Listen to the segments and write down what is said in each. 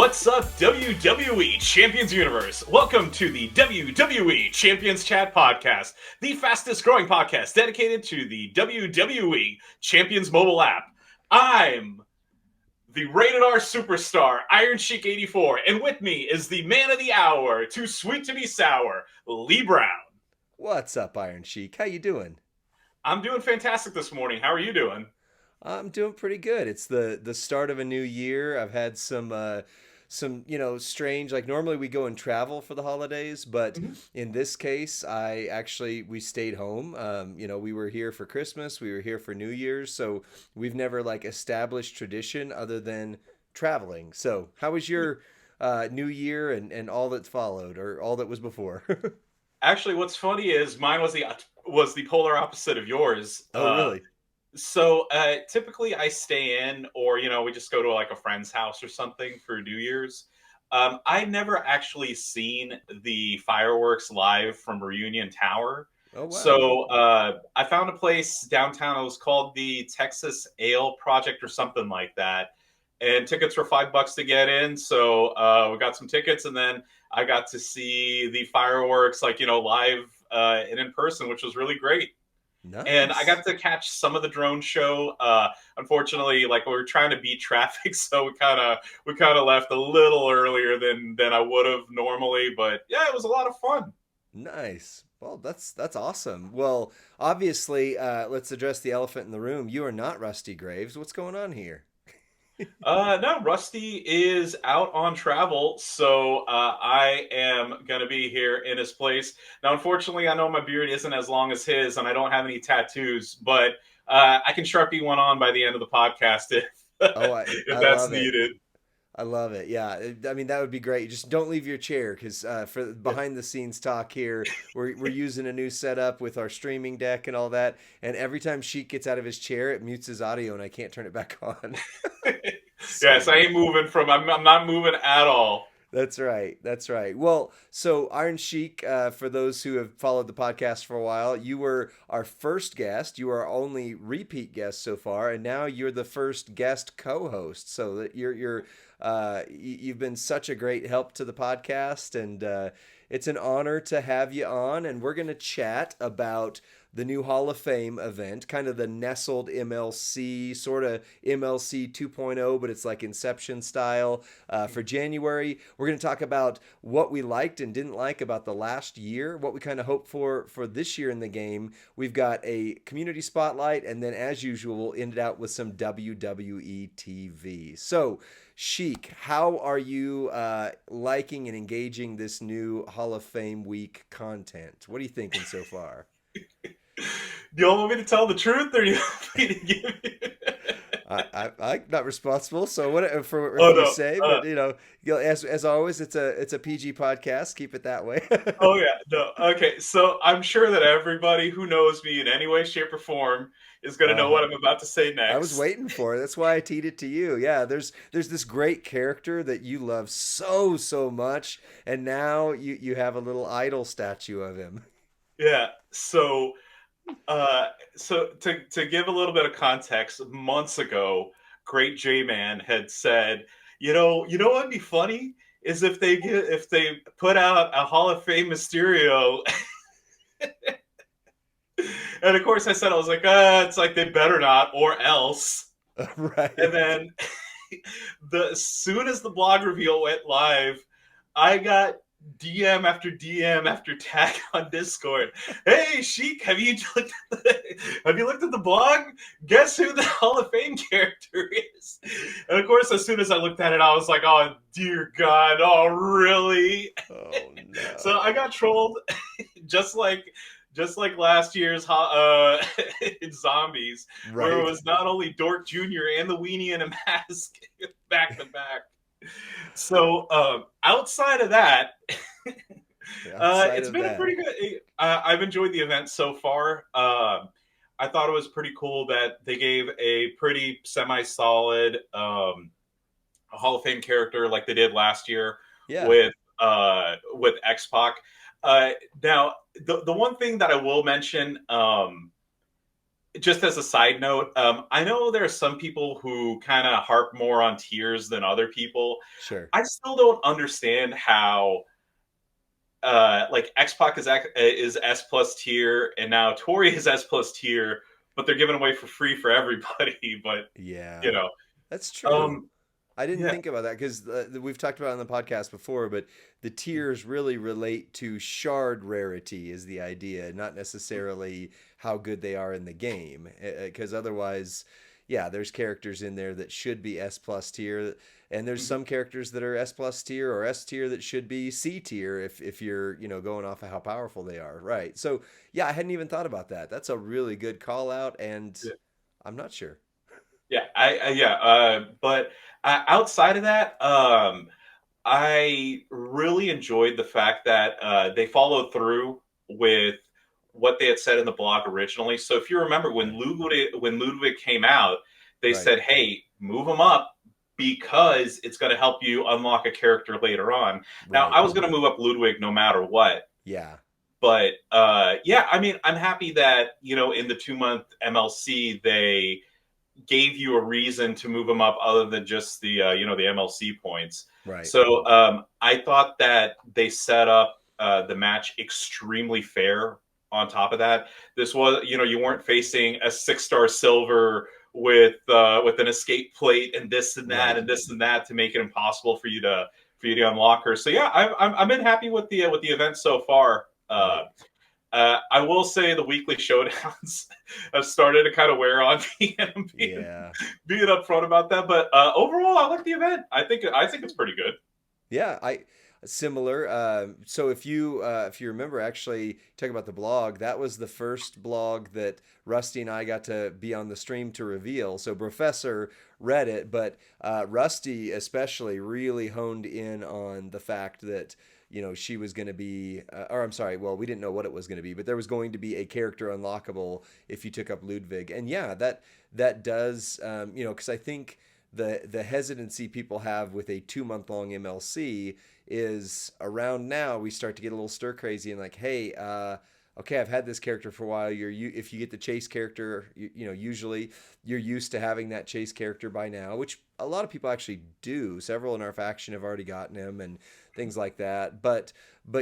What's up, WWE Champions Universe? Welcome to the WWE Champions Chat podcast, the fastest growing podcast dedicated to the WWE Champions mobile app. I'm the rated R superstar, IronShiek84, and with me is the man of the hour, too sweet to be sour, Lee Brown. What's up, Iron Sheik? How you doing? I'm doing fantastic this morning. How are you doing? I'm doing pretty good. It's the start of a new year. I've had some strange, like normally we go and travel for the holidays, but in this case we stayed home. We were here for Christmas, we were here for New Year's, so we've never like established tradition other than traveling. So how was your New Year and all that followed or all that was before? Actually, what's funny is mine was the polar opposite of yours. Oh, really? So typically I stay in, or we just go to like a friend's house or something for New Year's. I never actually seen the fireworks live from Reunion Tower. Oh, wow. So I found a place downtown. It was called the Texas Ale Project or something like that, and tickets were $5 to get in. So we got some tickets, and then I got to see the fireworks live and in person, which was really great. And I Nice. got to catch some of the drone show. Unfortunately, like we were trying to beat traffic, so we kind of left a little earlier than I would have normally. But yeah, it was a lot of fun. Nice. Well, that's awesome. Well, obviously, let's address the elephant in the room. You are not Rusty Graves. What's going on here? No, Rusty is out on travel, so I am gonna be here in his place. Now, unfortunately, I know my beard isn't as long as his, and I don't have any tattoos, but I can Sharpie one on by the end of the podcast if Oh, I if I that's love it. needed. I love it. Yeah, I mean that would be great. Just don't leave your chair because for Yeah. behind the scenes talk here, we're using a new setup with our streaming deck and all that. And every time Sheik gets out of his chair, it mutes his audio, and I can't turn it back on. So Yes, I weird. ain't moving from. I'm not moving at all. That's right. That's right. Well, so Iron Sheik, for those who have followed the podcast for a while, you were our first guest. You are our only repeat guest so far, and now you're the first guest co-host. So that you've been such a great help to the podcast, and it's an honor to have you on. And we're gonna chat about the new Hall of Fame event, kind of the nestled MLC, sort of MLC 2.0, but it's like Inception style for January. We're going to talk about what we liked and didn't like about the last year, what we kind of hope for this year in the game. We've got a community spotlight, and then as usual, we'll end it out with some WWE TV. So, Sheik, how are you liking and engaging this new Hall of Fame week content? What are you thinking so far? Do you want me to tell the truth, or do you want me to give you? I'm not responsible, so what for Oh whatever you no. say, but as always, it's a PG podcast. Keep it that way. Oh yeah. No. Okay. So I'm sure that everybody who knows me in any way, shape, or form is going to know Uh-huh. what I'm about to say I was next. waiting for it. That's why I teed it to you. Yeah, there's this great character that you love so much, and now you have a little idol statue of him. Yeah. So to give a little bit of context, months ago, Great J Man had said, what'd be funny is if they put out a Hall of Fame Mysterio, and of course I was like, it's like they better not, or else. And Right. then the as soon as the blog reveal went live, I got DM after DM after tag on Discord. Hey Sheik, have you looked at the blog? Guess who the Hall of Fame character is? And of course, as soon as I looked at it, I was like, oh dear God, oh really? Oh So I no. got trolled, just like last year's zombies, where it Right. was not only Dork Jr. and the Weenie in a mask back to back. So outside of that, Outside it's of been a that. pretty good. I've enjoyed the event so far. I thought it was pretty cool that they gave a pretty semi-solid Hall of Fame character like they did last year Yeah. with X Pac. Now, the one thing that I will mention, just as a side note, I know there are some people who kind of harp more on tiers than other people. Sure. I still don't understand how like X-Pac is S plus tier, and now Tori is S plus tier, but they're giving away for free for everybody. But you Yeah, know, that's true. um, I didn't yeah, think about that because we've talked about it on the podcast before, but the tiers really relate to shard rarity is the idea, not necessarily how good they are in the game. Because otherwise, yeah, there's characters in there that should be S plus tier, and there's mhm. some characters that are S plus tier or S tier that should be C tier if you're going off of how powerful they are, right? So yeah, I hadn't even thought about that. That's a really good call out, and Yeah, I'm not sure. yeah, yeah. But outside of that, I really enjoyed the fact that they followed through with what they had said in the blog originally. So if you remember Right. When Ludwig came out, they Right. said, "Hey, move him up because it's going to help you unlock a character later on." Now, Right. I was going to move up Ludwig no matter what, Yeah. but yeah, I mean, I'm happy that in the 2 month MLC they gave you a reason to move him up other than just the MLC points. Right. So I thought that they set up the match extremely fair. On top of that, this was you weren't facing a 6-star silver with an escape plate and this and that Right. and this and that to make it impossible for you to unlock her. So yeah, I've been happy with the event so far. Right. I will say the weekly showdowns have started to kind of wear on me, and I'm Yeah. being upfront about that. But overall, I like the event. I think it's pretty good. Yeah, I similar. So if you remember, actually talking about the blog, that was the first blog that Rusty and I got to be on the stream to reveal. So Professor read it, but Rusty especially really honed in on the fact that she was going to be, or I'm sorry, well we didn't know what it was going to be, but there was going to be a character unlockable if you took up Ludwig, and yeah, that does, because I think the hesitancy people have with a 2 month long MLC is around now we start to get a little stir crazy and like, hey, okay, I've had this character for a while. If you get the chase character, usually you're used to having that chase character by now, which a lot of people actually do. Several in our faction have already gotten him and things like that. But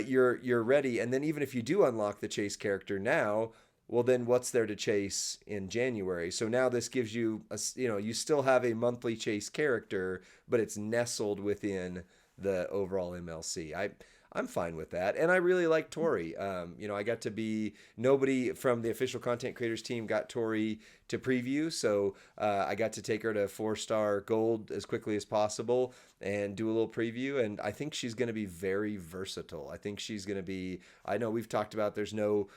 you're ready, and then even if you do unlock the chase character now, well then what's there to chase in January? So now this gives you you still have a monthly chase character, but it's nestled within the overall MLC. I'm fine with that, and I really like Tori. I got to be nobody from the official content creators team got Tori to preview, so I got to take her to 4-star gold as quickly as possible and do a little preview. And I think she's going to be very versatile. I think she's going to be. I know we've talked about there's no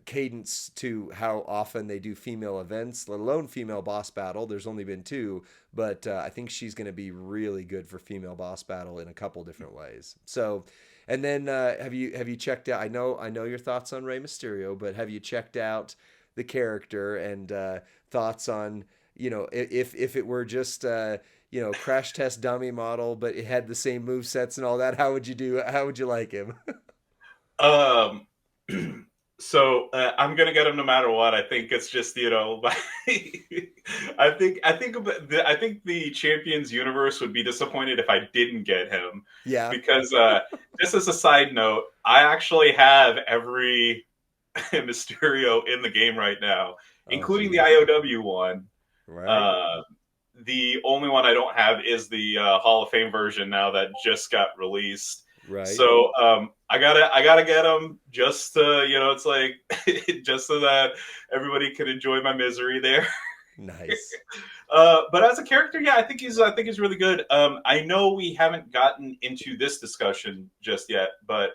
cadence to how often they do female events, let alone female boss battle. There's only been two, but I think she's going to be really good for female boss battle in a couple different ways. So, and then have you checked out? I know your thoughts on Rey Mysterio, but have you checked out the character and thoughts on if it were just crash test dummy model, but it had the same move sets and all that? How would you do? How would you like him? Um, so I'm gonna get him no matter what. I think it's just I think the Champions universe would be disappointed if I didn't get him Yeah. because just as a side note, I actually have every Mysterio in the game right now, Oh, including the geez. IOW one. Right. Uh, the only one I don't have is the Hall of Fame version now that just got released. Right. So I gotta get them just to it's like just so that everybody can enjoy my misery there. Nice. But as a character, yeah, I think he's really good. I know we haven't gotten into this discussion just yet, but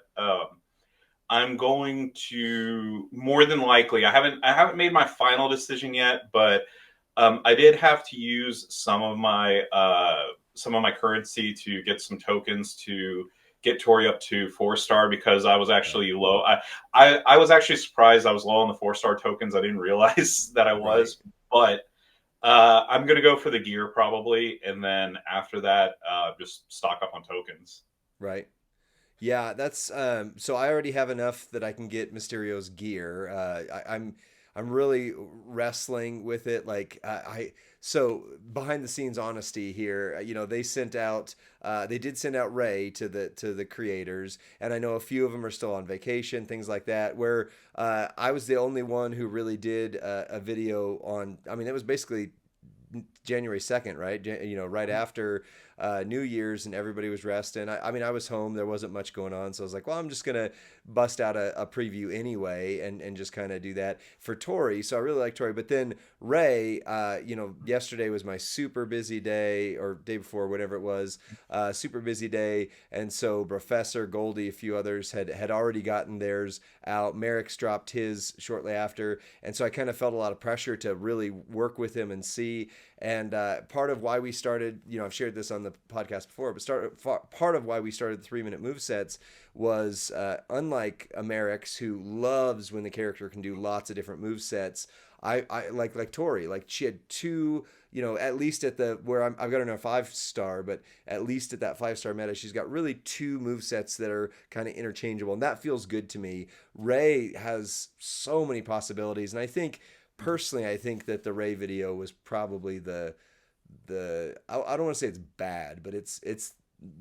I'm going to more than likely. I haven't made my final decision yet, but I did have to use some of my currency to get some tokens to get Tori up to 4-star because I was Right. actually low. I was actually surprised I was low on the 4-star tokens. I didn't realize that I Right. was, but I'm gonna go for the gear probably, and then after that, just stock up on tokens. Right. Yeah, that's so I already have enough that I can get Mysterio's gear. I'm really wrestling with it. Like so behind the scenes honesty here, they sent out they did send out Ray to the creators, and I know a few of them are still on vacation, things like that. Where I was the only one who really did a video on. I mean, it was basically January 2nd, right? Right after New Year's, and everybody was resting. I mean, I was home. There wasn't much going on. So I was like, well, I'm just going to bust out a preview anyway and just kind of do that for Tori. So I really like Tori. But then Ray, yesterday was my super busy day, or day before, whatever it was, super busy day. And so Professor, Goldie, a few others had already gotten theirs out. Merrick's dropped his shortly after. And so I kind of felt a lot of pressure to really work with him and see. And part of why we started, I've shared this on the podcast before, but part of why we started the 3-minute move sets was unlike Amerix, who loves when the character can do lots of different move sets. I like Tori, like she had two, at least at the where I've got her in a 5-star, but at least at that 5-star meta, she's got really two move sets that are kind of interchangeable, and that feels good to me. Ray has so many possibilities, and I think personally, I think that the Ray video was probably I don't want to say it's bad, but it's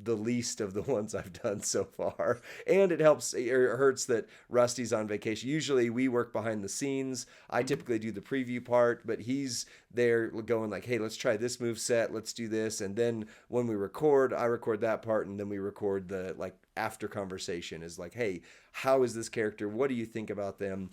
the least of the ones I've done so far. And it helps or hurts that Rusty's on vacation. Usually we work behind the scenes. I typically do the preview part, but he's there going like, hey, let's try this move set, let's do this. And then when we record, I record that part, and then we record the like after conversation is like, hey, how is this character? What do you think about them?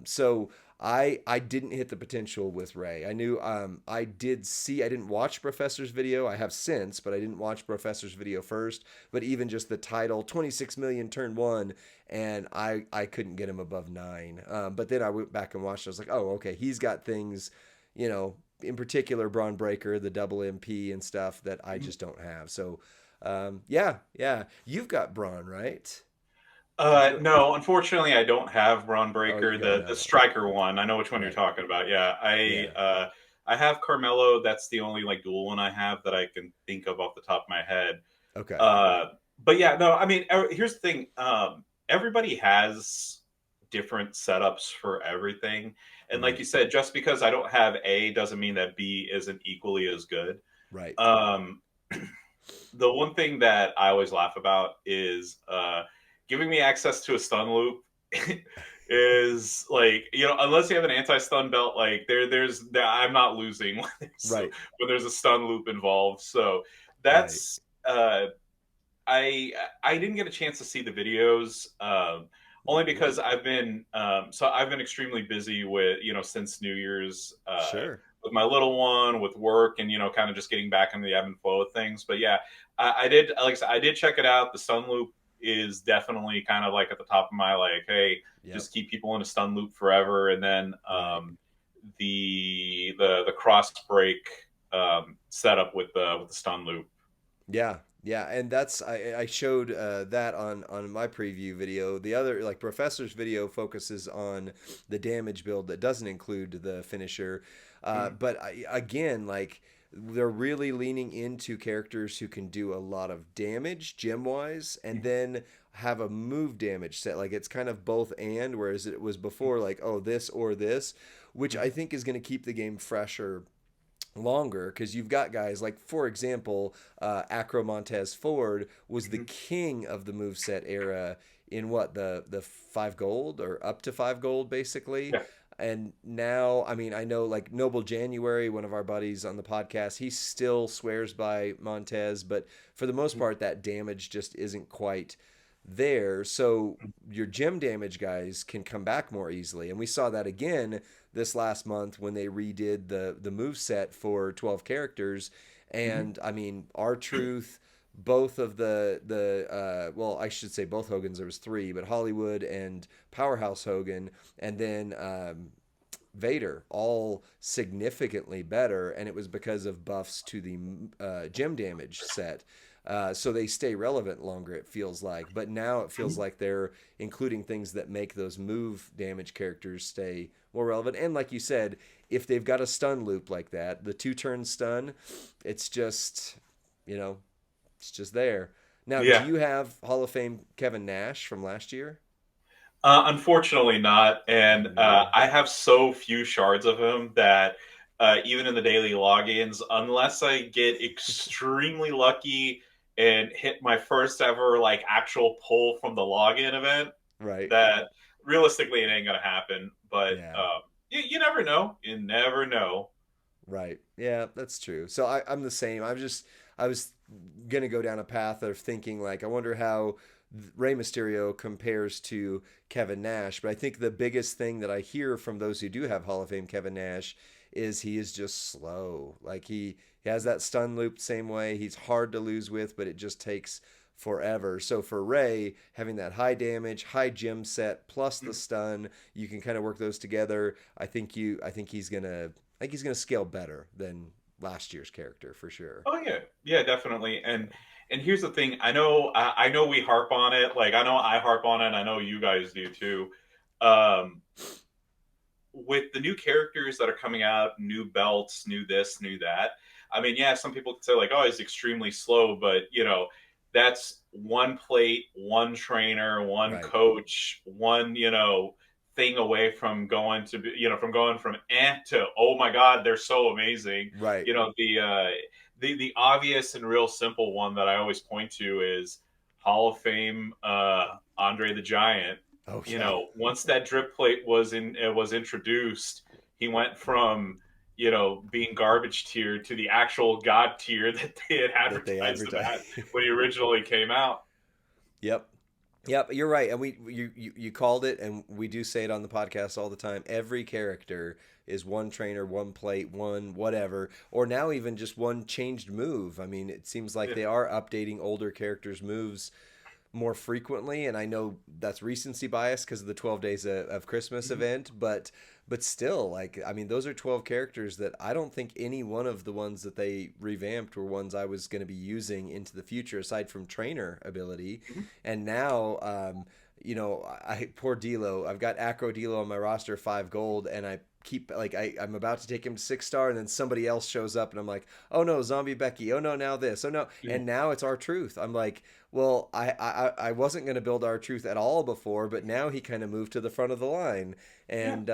So I didn't hit the potential with Ray. I knew I didn't watch Professor's video. I have since, but I didn't watch Professor's video first. But even just the title, 26 million turn one, and I couldn't get him above 9. But then I went back and watched. I was like, oh, okay, he's got things, in particular Braun Breaker, the double MP and stuff that I just don't have. So yeah, you've got Braun, right? No, unfortunately, I don't have Braun Oh, you Breaker, don't the have it. Okay. striker one. I know which one you're Right. talking about. Yeah, Yeah. I have Carmelo. That's the only like dual one I have that I can think of off the top of my head. Okay. Uh, but yeah, no, I mean, here's the thing. Everybody has different setups for everything, and like Mm, you said, just because I don't have A doesn't mean that B isn't equally as good. right. Um, the one thing that I always laugh about is giving me access to a stun loop is like, unless you have an anti-stun belt, like I'm not losing Right. when there's a stun loop involved. So Right. that's I didn't get a chance to see the videos, only because I've been extremely busy with since New Year's, Sure. with my little one, with work, and kind of just getting back into the ebb and flow of things. But yeah, I did, like I said, I did check it out. The stun loop is definitely kind of like at the top of my like, hey, Yep. just keep people in a stun loop forever, and then Right. the cross break setup with the stun loop. Yeah. Yeah, and that's I showed that on my preview video. The other like Professor's video focuses on the damage build that doesn't include the finisher. Mm-hmm. But again, like they're really leaning into characters who can do a lot of damage gem wise, and then have a move damage set. Like it's kind of both and, whereas it was before like, oh, this or this, which I think is going to keep the game fresher longer, because you've got guys like, for example, Acro Montez Ford was the Mm-hmm. king of the moveset era in what the 5 gold or up to 5 gold basically. Yeah. And now, I mean, I know like Noble January, one of our buddies on the podcast, he still swears by Montez, but for the most part, that damage just isn't quite there. So your gem damage guys can come back more easily. And we saw that again this last month when they redid the move set for 12 characters. Mm-hmm. And I mean, R-Truth, both of the well, I should say both Hogans, there was 3, but Hollywood and Powerhouse Hogan, and then Vader, all significantly better, and it was because of buffs to the gem damage set. So they stay relevant longer, it feels like. But now it feels like they're including things that make those move damage characters stay more relevant. And like you said, if they've got a stun loop like that, the 2-turn stun, it's just, you know, it's just there. Now, do Yeah. you have Hall of Fame Kevin Nash from last year? Unfortunately, not. And No. I have so few shards of him that even in the daily logins, unless I get extremely lucky and hit my first ever like actual pull from the login event, Right. that realistically it ain't gonna happen. But Yeah. you never know. You never know. Right. Yeah, that's true. So I'm the same. I was gonna go down a path of thinking like I wonder how Rey Mysterio compares to Kevin Nash, but I think the biggest thing that I hear from those who do have Hall of Fame Kevin Nash is he is just slow. Like he has that stun loop the same way. He's hard to lose with, but it just takes forever. So for Ray, having that high damage, high gem set plus the stun, you can kind of work those together. I think he's gonna scale better than last year's character for sure. Oh yeah, yeah, definitely. And here's the thing. I know we harp on it. Like I know I harp on it. And I know you guys do too. Um, with the new characters that are coming out, new belts, new this, new that. I mean, yeah, some people could say like, "Oh, he's extremely slow," but that's one plate, one trainer, one Right. coach, one thing away from going to be, from going from to oh my god, they're so amazing. Right. The obvious and real simple one that I always point to is Hall of Fame Andre the Giant. Oh yeah. Once that drip plate was introduced, he went from being garbage tier to the actual god tier that they had That they advertised him advertise. at when he originally came out. Yep. Yep, you're right. And you called it and we do say it on the podcast all the time. Every character is one trainer, one plate, one whatever, or now even just one changed move. I mean, it seems like Yeah. they are updating older characters' moves more frequently, and I know that's recency bias because of the 12 days of Christmas Mhm. event, but still, like, I mean, those are 12 characters that I don't think any one of the ones that they revamped were ones I was going to be using into the future aside from trainer ability. Mhm. And now I poor D'Lo, I've got Acro D'Lo on my roster 5 gold, and I keep like I'm about to take him to 6 star, and then somebody else shows up and I'm like, oh no, Zombie Becky, oh no, now this, oh no, Yeah. and now it's our truth. I'm like, well, I wasn't going to build our truth at all before, but now he kind of moved to the front of the line, Yeah. and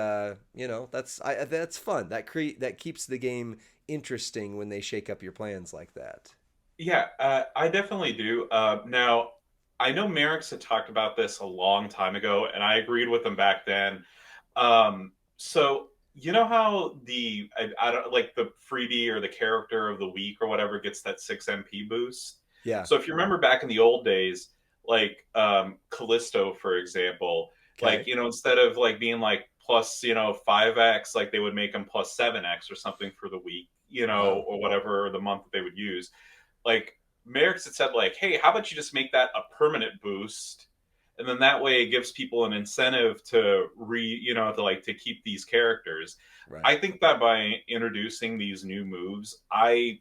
that's fun. That keeps the game interesting when they shake up your plans like that. Yeah, I definitely do. Now, I know Merrick's had talked about this a long time ago, and I agreed with him back then. So you know how I don't like the freebie or the character of the week or whatever gets that 6 MP boost. Yeah. So if you remember back in the old days, like Callisto, for example, like Okay. instead of like being like plus 5x, like they would make them plus 7x or something for the week, Wow. or whatever the month that they would use. Like Merrick's had said, like, hey, how about you just make that a permanent boost? And then that way it gives people an incentive to to keep these characters. Right. I think that by introducing these new moves, I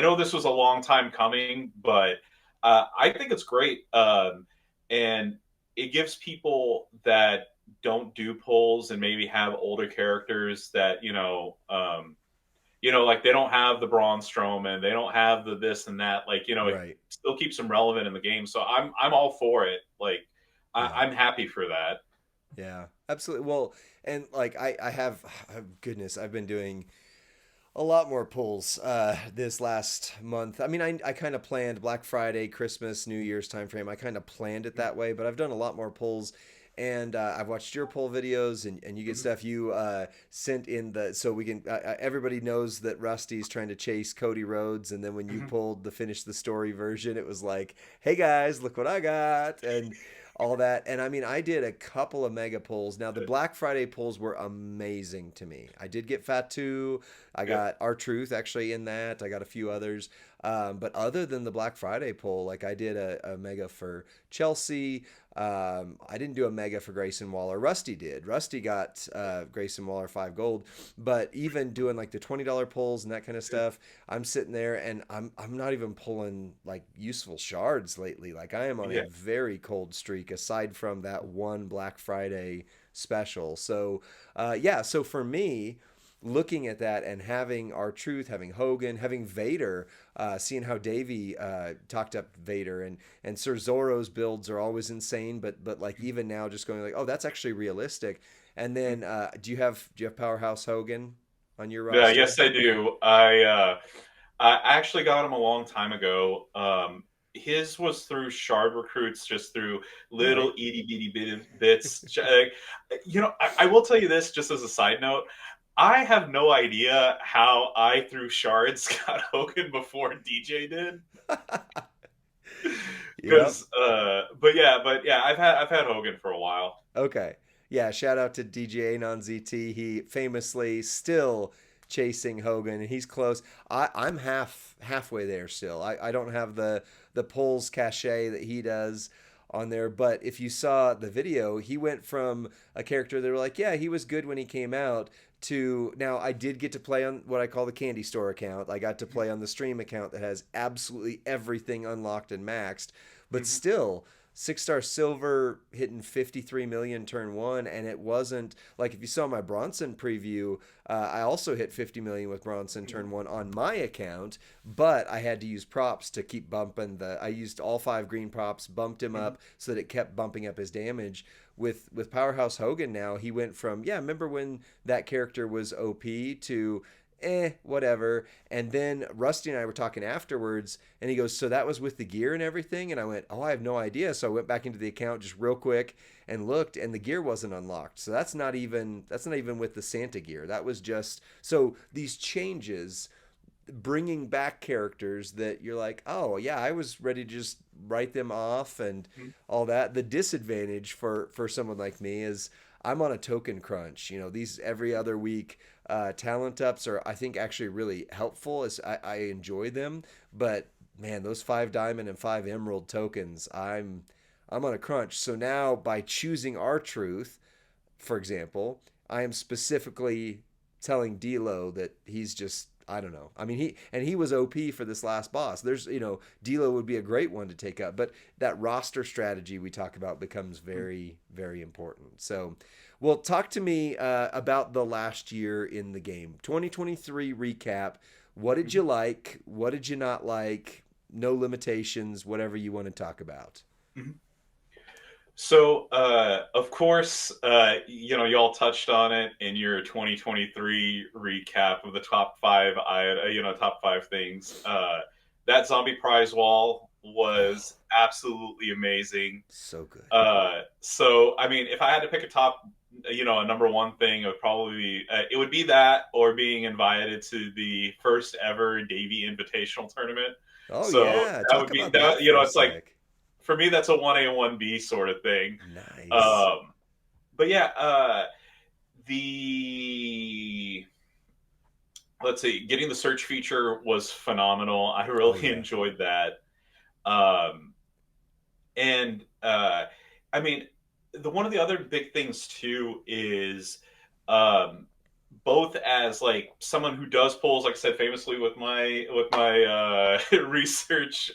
know this was a long time coming, but I think it's great. And it gives people that don't do pulls and maybe have older characters that like they don't have the Braun Strowman, they don't have the this and that. Like, it Right. still keeps them relevant in the game. So I'm all for it. Like, Yeah. I'm happy for that. Yeah. Absolutely. Well, and like I have goodness, I've been doing a lot more pulls this last month. I mean, I kind of planned Black Friday, Christmas, New Year's timeframe. I kind of planned it that way, but I've done a lot more pulls. And I've watched your poll videos, and you get Mhm. stuff you sent in the so we can. Everybody knows that Rusty's trying to chase Cody Rhodes, and then when you Mhm. pulled the finish the story version, it was like, "Hey guys, look what I got!" and all that. And I mean, I did a couple of mega pulls. Now the Black Friday pulls were amazing to me. I did get Fatu. I Yep. got our truth actually in that. I got a few others. But other than the Black Friday poll, like I did a mega for Chelsea. I didn't do a mega for Grayson Waller. Rusty did. Rusty got Grayson Waller 5 gold. But even doing like the $20 pulls and that kind of stuff, I'm sitting there and I'm not even pulling like useful shards lately. Like I am on a Yeah. very cold streak aside from that one Black Friday special. So yeah, so for me, looking at that and having R-Truth, having Hogan, having Vader, seeing how Davey talked up Vader, and Sir Zorro's builds are always insane, but like even now, just going like, oh, that's actually realistic. And then do you have Powerhouse Hogan on your Yeah, roster? yes, I do. I actually got him a long time ago. His was through shard recruits, just through little Right. itty bitty bits. I will tell you this, just as a side note. I have no idea how I through shards got Hogan before DJ did. Yep. But yeah, I've had Hogan for a while. Okay. Yeah, shout out to DJ Anon ZT. He famously still chasing Hogan, and he's close. I'm halfway there still. I don't have the polls cachet that he does on there, but if you saw the video, he went from a character that were like, yeah, he was good when he came out, to now I did get to play on what I call the candy store account. I got to play on the stream account that has absolutely everything unlocked and maxed, but Mhm. still 6-star silver hitting 53 million turn one. And it wasn't like, if you saw my Bronson preview, I also hit 50 million with Bronson turn one on my account, but I had to use props to keep bumping I used all 5 green props, bumped him Mhm. up so that it kept bumping up his damage. With Powerhouse Hogan now, he went from, yeah, remember when that character was OP, to whatever. And then Rusty and I were talking afterwards, and he goes, so that was with the gear and everything? And I went, oh, I have no idea. So I went back into the account just real quick and looked, and the gear wasn't unlocked. So that's not even with the Santa gear. That was just, so these changes, bringing back characters that you're like, oh yeah, I was ready to just write them off and Mhm. all that. The disadvantage for someone like me is I'm on a token crunch. These every other week talent ups are, I think, actually really helpful, as I enjoy them. But man, those 5 diamond and 5 emerald tokens, I'm on a crunch. So now, by choosing R-Truth, for example, I am specifically telling D'Lo that he's just, I don't know. I mean, he was OP for this last boss. D'Lo would be a great one to take up, but that roster strategy we talk about becomes very, very important. So, well, talk to me about the last year in the game. 2023 recap. What did you Mhm. like? What did you not like? No limitations, whatever you want to talk about. Mhm. So, of course, y'all touched on it in your 2023 recap of the top five, top five things. That zombie prize wall Oh, was absolutely amazing. so good. So, I mean, if I had to pick a top, a number one thing, it would be that, or being invited to the first ever Davy Invitational tournament. Oh So yeah, that talk would be about that that. for a It's like, sec. for me, that's a 1A, 1B sort of thing. Nice. Um, but yeah, the let's see, getting the search feature was phenomenal. I Oh really yeah. enjoyed that. Um, and I mean, the one of the other big things too is um, both as like someone who does polls, like I said, famously with my research,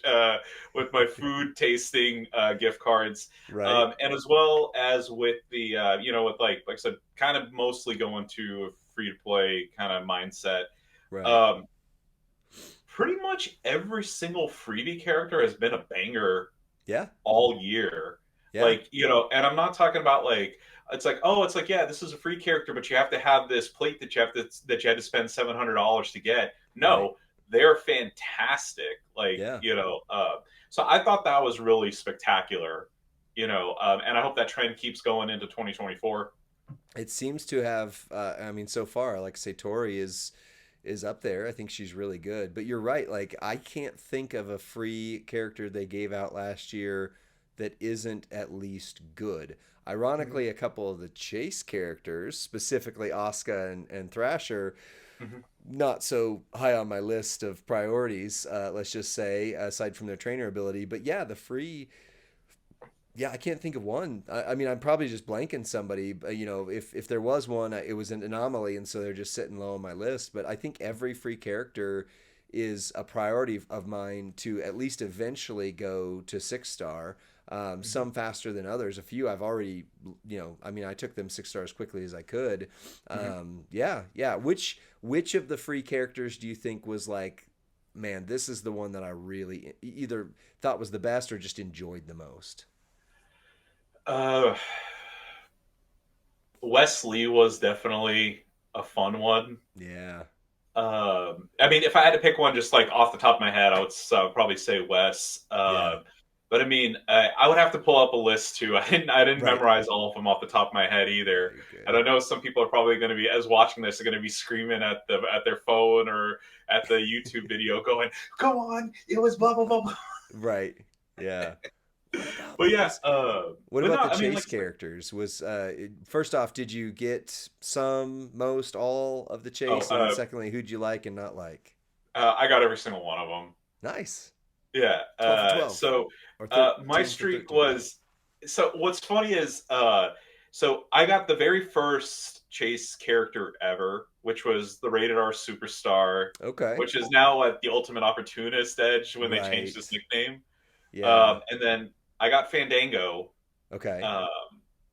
with my food tasting gift cards, Right. and as well as with the with like I said, kind of mostly going to a free to play kind of mindset. Right. Um, Pretty much every single freebie character has been a banger Yeah. all year. Yeah. Like, and I'm not talking about like it's like, yeah, this is a free character, but you have to have this plate that you had to spend $700 to get. Right. No, they're fantastic. Like, Yeah. so I thought that was really spectacular. And I hope that trend keeps going into 2024. It seems to have. I mean, so far, like I say, Tori is up there. I think she's really good. But you're right. Like, I can't think of a free character they gave out last year that isn't at least good. Mm-hmm. Ironically, a couple of the chase characters, specifically Asuka and Thrasher, Mm-hmm. not so high on my list of priorities, let's just say, aside from their trainer ability. But yeah, the free, yeah, I can't think of one. I mean, I'm probably just blanking somebody. But, if there was one, it was an anomaly, and so they're just sitting low on my list. But I think every free character is a priority of mine to at least eventually go to 6 star. Mhm. Some faster than others. A few I've already, I mean, I took them 6 stars quickly as I could. Mhm. Yeah, yeah. Which of the free characters do you think was like, man, this is the one that I really either thought was the best or just enjoyed the most? Uh, Wesley was definitely a fun one. Yeah, I mean, if I had to pick one just like off the top of my head, I would probably say Wes. yeah, But I mean, I would have to pull up a list too. I didn't right. memorize all of them off the top of my head Yeah, either. you're And good. I know some people are probably going to be, as watching this, are going to be screaming at their phone or at the YouTube video, going, "Come on, it was blah blah blah." Blah." Right. Yeah. What about But yeah, those? What but no, about the I mean, like chase characters? Was first off, did you get some, most, all of the oh, chase, and then secondly, who'd you like and not like? I got every single one of them. Nice. Yeah. 12 for 12 So or my 13 for streak 13. was. So what's funny is, so I got the very first Chase character ever, which was the Rated R Superstar, Okay. which is now at the Ultimate Opportunist Edge when they changed his Right. nickname. Yeah. And then I got Fandango. Okay. Um,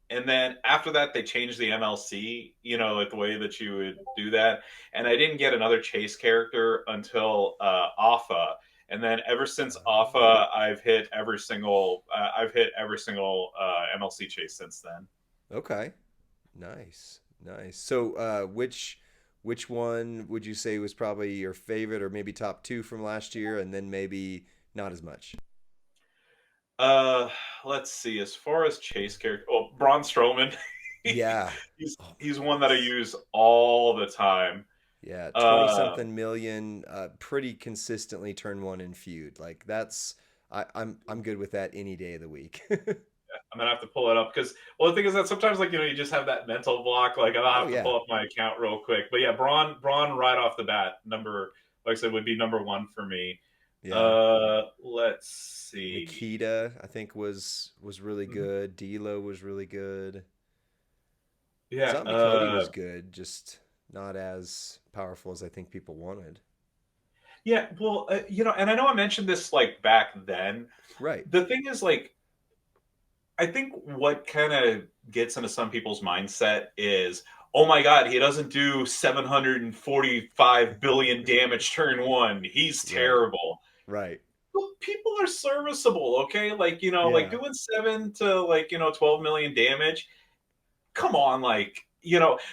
and then after that, they changed the MLC, like the way that you would do that. And I didn't get another Chase character until Alpha. And then ever since Oh. Alpha, I've hit every single MLC chase since then. Okay. Nice. Nice. So, which one would you say was probably your favorite, or maybe top two from last year, and then maybe not as much? Uh, let's see. As far as chase character, oh, Braun Strowman, Yeah. he's Oh my he's one that I goodness. use all the time. Yeah, 20 Um, something million, pretty consistently turn one in feud. Like that's I'm good with that any day of the week. I'm gonna have to pull it up because, well, the thing is that sometimes, like, you just have that mental block. Like, I'll Oh have to yeah. pull up my account real quick. But yeah, Braun right off the bat, like I said, would be number one for me. Yeah. Let's see. Nikita, I think was really Mhm. good. D'Lo was really good. Yeah, Zombie Cody was good, just not as powerful as I think people wanted. yeah. Well, and I know I mentioned this like back then. Right. The thing is, like, I think what kind of gets into some people's mindset is, oh my god, he doesn't do 745 billion damage turn one. He's Right. terrible. Right. Well, people are serviceable, okay? Like, like Yeah. doing 7 to, like, 12 million damage. Come on, like,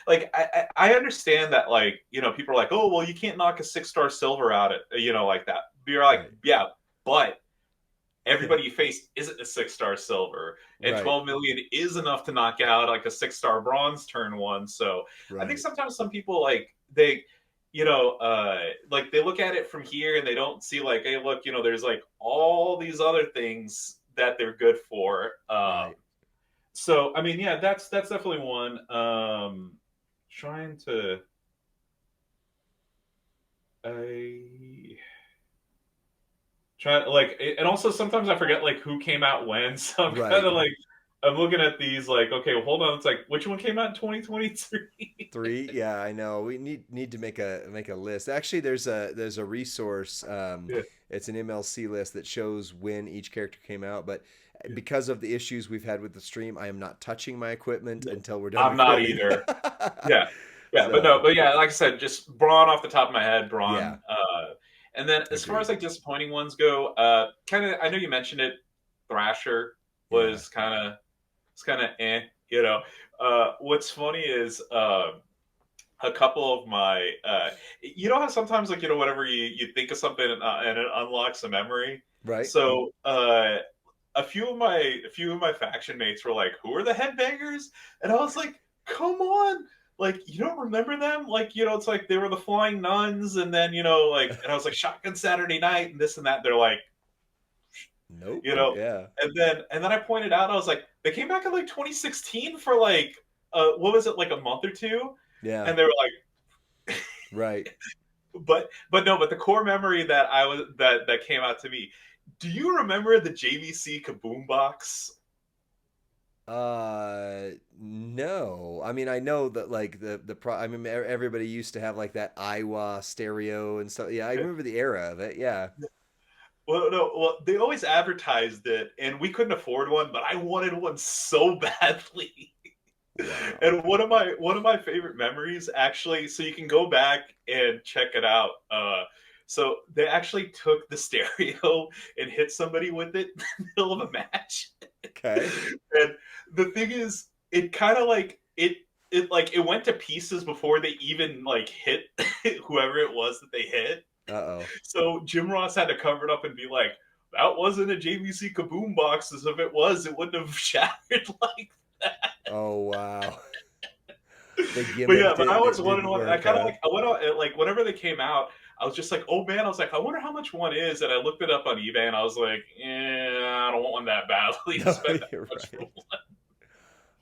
like, I understand that, like, people are like, oh, well, you can't knock a 6 star silver out at, like that. But you're like, Right. yeah, but everybody you face isn't a 6 star silver, and Right. 12 million is enough to knock out like a 6 star bronze turn one. So I think Right. sometimes some people, like, like, they look at it from here and they don't see, like, hey, look, there's like all these other things that they're good for. Right. So I mean, yeah, that's definitely one. Trying to, I try, like, and also sometimes I forget like who came out when. So I'm kind Right. of like, I'm looking at these like, okay, well, hold on. It's like, which one came out in 2023? Three, yeah, I know. We need to make a list. Actually, there's a resource. Yeah, It's an MLC list that shows when each character came out. But yeah, because of the issues we've had with the stream, I am not touching my equipment yeah. until we're done I'm not recording. either. Yeah, yeah, but no, So but yeah, like I said, just Braun off the top of my head, yeah, Braun. And then as far as agreed. like disappointing ones go, kind of, I know you mentioned it. Thrasher Yeah, was kind of you know. What's funny is, a couple of my, how sometimes, like, whenever you think of something, and it unlocks a memory. right. So a few of my faction mates were like, who are the headbangers? And I was like, come on, like, you don't remember them? Like, it's like they were the flying nuns, and then, like, and I was like, shotgun Saturday night and this and that. They're like, Nope. you know Yeah, and then I pointed out, I was like, they came back in like 2016 for like, what was it, like a month or two. yeah, And they were like, right. but no, but the core memory that came out to me. Do you remember the JVC Kaboom box? No. I mean, I know that like I mean everybody used to have like that Iowa stereo and stuff. Yeah, I remember the era of it. Yeah. Well, no, well, they always advertised it, and we couldn't afford one, but I wanted one so badly. Wow. And one of my favorite memories, actually, so you can go back and check it out. So they actually took the stereo and hit somebody with it in the middle of a match. Okay. And the thing is, it kind of like it went to pieces before they even like hit whoever it was that they hit. Uh-oh. So Jim Ross had to cover it up and be like, "That wasn't a JVC Kaboom box. As if it was, it wouldn't have shattered like that." Oh wow. They But yeah, gimmicked but I it and always it wanted didn't one. I work, kind of huh? like I went out like whenever they came out, I was just like, oh man, I was like, I wonder how much one is, and I looked it up on eBay, and I was like, I don't want one that badly to No, spend that you're much for right. one.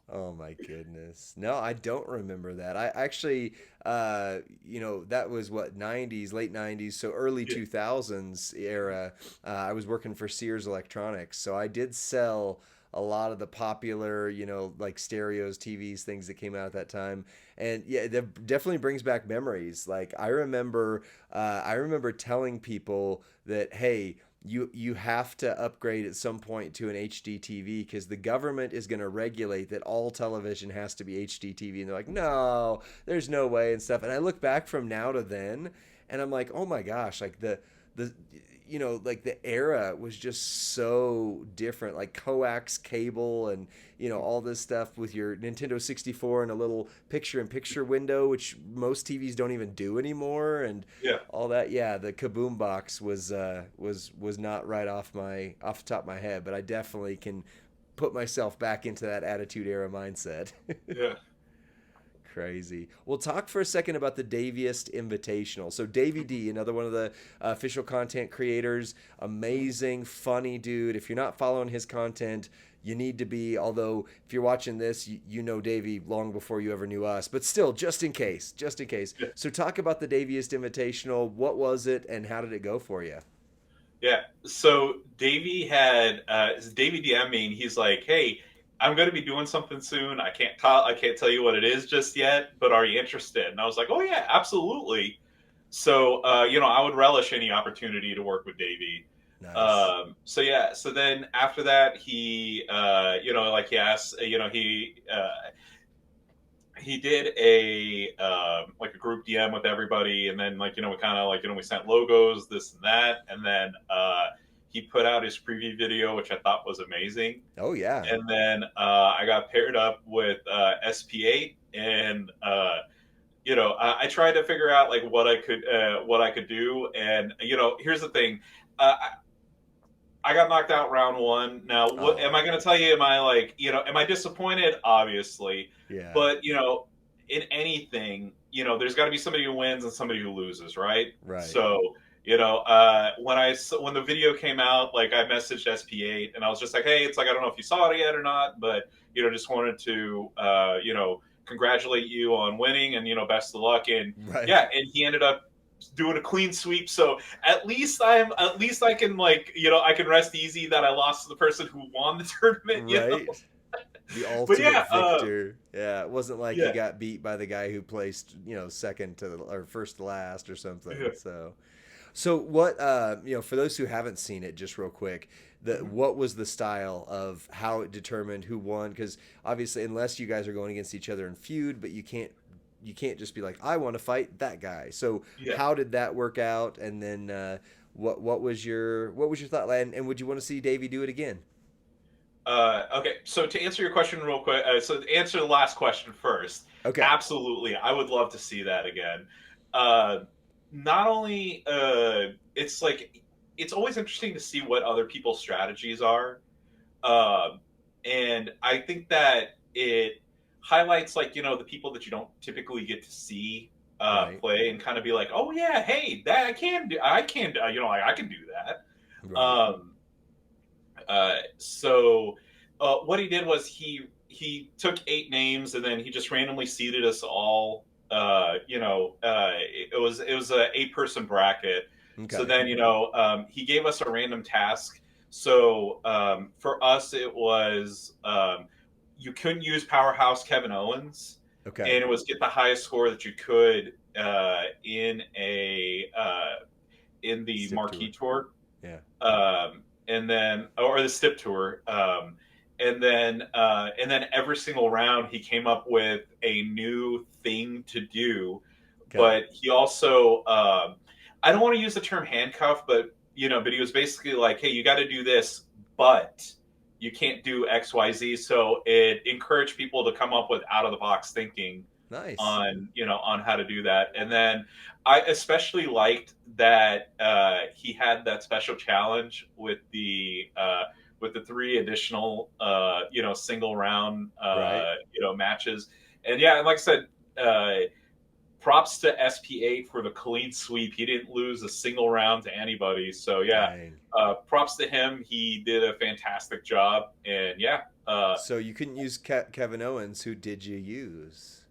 Oh my goodness. No, I don't remember that. I actually, that was what, 90s, late 90s, so early Yeah, 2000s era. I was working for Sears Electronics, so I did sell a lot of the popular, like stereos, TVs, things that came out at that time. And yeah, that definitely brings back memories. Like I remember telling people that, hey, you have to upgrade at some point to an HD TV because the government is going to regulate that all television has to be HD TV, and they're like, no, there's no way and stuff. And I look back from now to then, and I'm like, oh my gosh, like the like the era was just so different, like coax cable and all this stuff with your Nintendo 64 and a little picture-in-picture window, which most TVs don't even do anymore, and yeah, all that. Yeah, the Kaboom box was not right off the top of my head, but I definitely can put myself back into that Attitude Era mindset. yeah. Crazy. We'll talk for a second about the Daviest Invitational. So Davey D, another one of the official content creators, amazing, funny dude. If you're not following his content, you need to be. Although if you're watching this, you know Davey long before you ever knew us. But still, just in case, just in case. Yeah. So talk about the Daviest Invitational. What was it, and how did it go for you? Yeah. So Davey DM me, and he's like, "Hey, I'm going to be doing something soon. I can't tell you what it is just yet, but are you interested?" And I was like, "Oh yeah, absolutely." So I would relish any opportunity to work with Davey. Nice. So yeah, so then after that, like he asked, he did a like a group DM with everybody, and then like we kind of like we sent logos, this and that, and then he put out his preview video, which I thought was amazing, Oh yeah. and then I got paired up with SP8, and I tried to figure out like what I could do, and here's the thing. I got knocked out round one. Now, what am I Oh going to tell you? Am I like, am I disappointed? Obviously, yeah. but in anything, there's got to be somebody who wins and somebody who loses, right? Right. So, when the video came out, like I messaged SP8 and I was just like, hey, it's like I don't know if you saw it yet or not, but just wanted to congratulate you on winning and best of luck. And Right. yeah, and he ended up doing a clean sweep. So at least I can like I can rest easy that I lost to the person who won the tournament. Right. The But ultimate yeah, victor. Yeah, it wasn't like you yeah, got beat by the guy who placed, second to the or first to last or something. yeah. So what for those who haven't seen it, just real quick, what was the style of how it determined who won? Because obviously, unless you guys are going against each other in feud, but you can't just be like, I want to fight that guy. So Yeah. how did that work out? And then what was your thought? And would you want to see Davey do it again? Okay, so to answer your question real quick, so to answer the last question first, Okay. absolutely, I would love to see that again. Uh, Not only, it's like it's always interesting to see what other people's strategies are. Um, and I think that it highlights like the people that you don't typically get to see Right. play and kind of be like, oh yeah, hey, that I can do, like I can do that. Right. What he did was he took 8 names and then he just randomly seeded us all. It was a 8-person bracket. So Okay. then he gave us a random task. So for us, it was you couldn't use Powerhouse Kevin Owens, Okay. and it was get the highest score that you could in the Stip marquee tour. tour, Yeah. and then or the stip tour, and then every single round he came up with a new thing to do, Okay. but he also I don't want to use the term handcuff, but but he was basically like, hey, you got to do this, but you can't do XYZ. So it encouraged people to come up with out of the box thinking Nice. on on how to do that. And then I especially liked that he had that special challenge with the three additional single round Right. matches. And yeah, and like I said, props to SP8 for the clean sweep. He didn't lose a single round to anybody. So yeah, Dang. props to him. He did a fantastic job. And yeah, So you couldn't use Kevin Owens. Who did you use?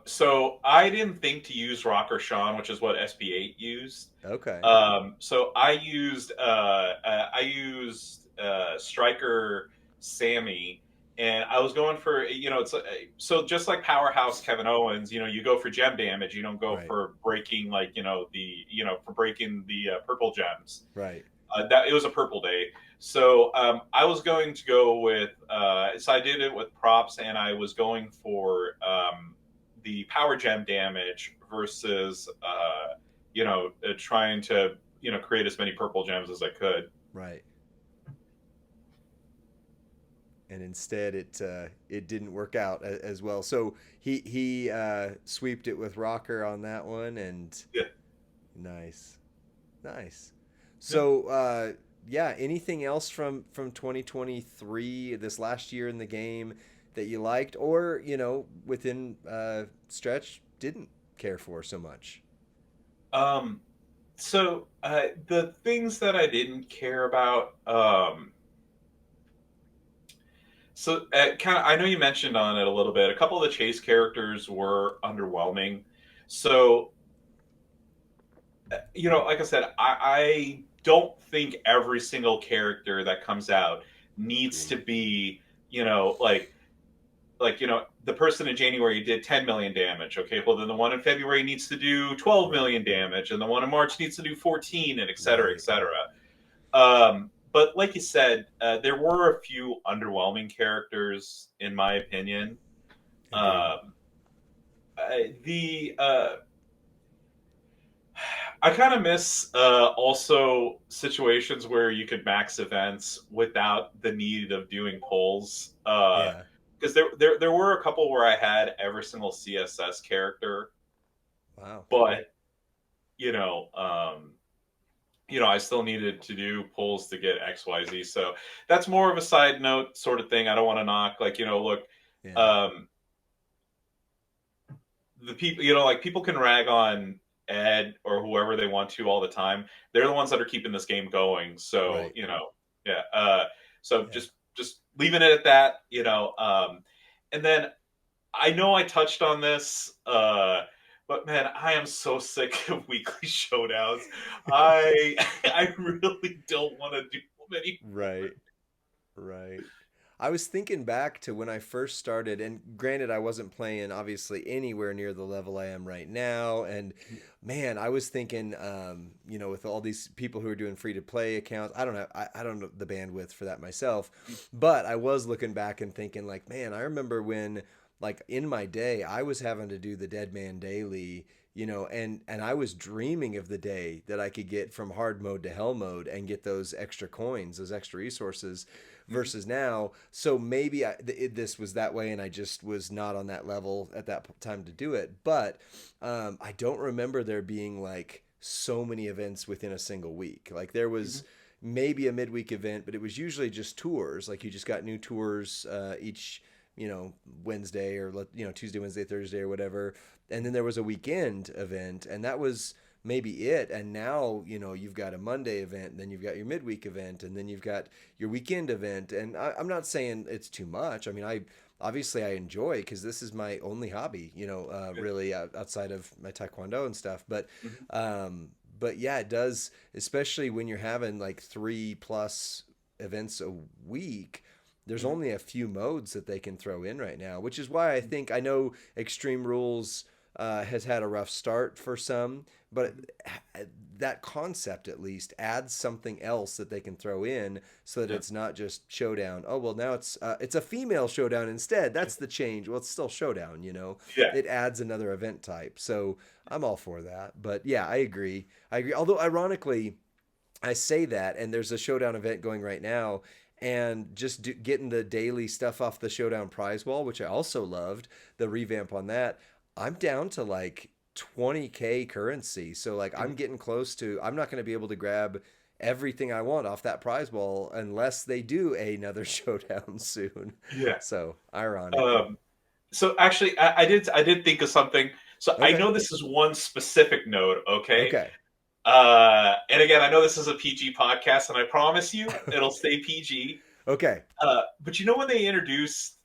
so I didn't think to use Rocker Sean, which is what SP8 used. Okay. So I used Striker Sammy, and I was going for it's so just like Powerhouse Kevin Owens, you go for gem damage, you don't go Right. for breaking like for breaking the purple gems. Right. That it was a purple day. So I was going to go with so I did it with props, and I was going for the power gem damage versus trying to create as many purple gems as I could. Right. And instead, it didn't work out as well. So he sweeped it with Rocker on that one, and Yeah, nice, nice. yeah. So yeah, anything else from 2023, this last year in the game that you liked, or within stretch didn't care for so much? Um, so the things that I didn't care about. So kind of, I know you mentioned on it a little bit. A couple of the chase characters were underwhelming. So like I said, I don't think every single character that comes out needs to Agreed. be, the person in January did 10 million damage. Okay, well then the one in February needs to do 12 Right. million damage, and the one in March needs to do 14, and et cetera, et Right. cetera. But like you said, there were a few underwhelming characters, in my opinion. Agreed. Um, the I kind of miss also situations where you could max events without the need of doing polls. Yeah. Because there were a couple where I had every single CSS character, Wow. but you know, I still needed to do polls to get XYZ. So that's more of a side note sort of thing. I don't want to knock look, Yeah. um, the people like people can rag on Ed or whoever they want to all the time. They're the ones that are keeping this game going. So Right. yeah. So Yeah. just leaving it at that. And then I know I touched on this, but man, I am so sick of weekly showdowns. I I really don't want to do them anymore. Right. Right. I was thinking back to when I first started, and granted, I wasn't playing obviously anywhere near the level I am right now. And man, I was thinking, with all these people who are doing free to play accounts, I don't know the bandwidth for that myself, but I was looking back and thinking, like, man, I remember when, like, in my day, I was having to do the Dead Man Daily. And I was dreaming of the day that I could get from hard mode to hell mode and get those extra coins, those extra resources Mhm. versus now. So maybe this was that way, and I just was not on that level at that time to do it. But I don't remember there being like so many events within a single week. Like there was Mhm. maybe a midweek event, but it was usually just tours. Like you just got new tours each Wednesday or Tuesday, Wednesday, Thursday or whatever. And then there was a weekend event, and that was maybe it. And now you've got a Monday event, and then you've got your midweek event, and then you've got your weekend event. And I'm not saying it's too much. I mean, I obviously I enjoy because this is my only hobby, Yeah. really outside of my taekwondo and stuff. Mhm. But yeah, it does, especially when you're having like 3+ events a week. there's Mhm. only a few modes that they can throw in right now, which is why I know Extreme Rules has had a rough start for some, but that concept at least adds something else that they can throw in so that Yeah. it's not just showdown. Oh well, now it's a female showdown instead. That's the change. Well, it's still showdown. Yeah. It adds another event type. So I'm all for that. But yeah, I agree. I agree. Although ironically, I say that, and there's a showdown event going right now, and just getting the daily stuff off the showdown prize wall, which I also loved the revamp on that. I'm down to like 20K currency, so like I'm Mhm. getting close to. I'm not going to be able to grab everything I want off that prize wall unless they do another showdown soon. Yeah. So ironic. Um, so actually, I did think of something. So I Okay. know this is one specific node, okay? Okay. And again, I know this is a PG podcast, and I promise you it'll stay PG. Okay. But you know when they introduced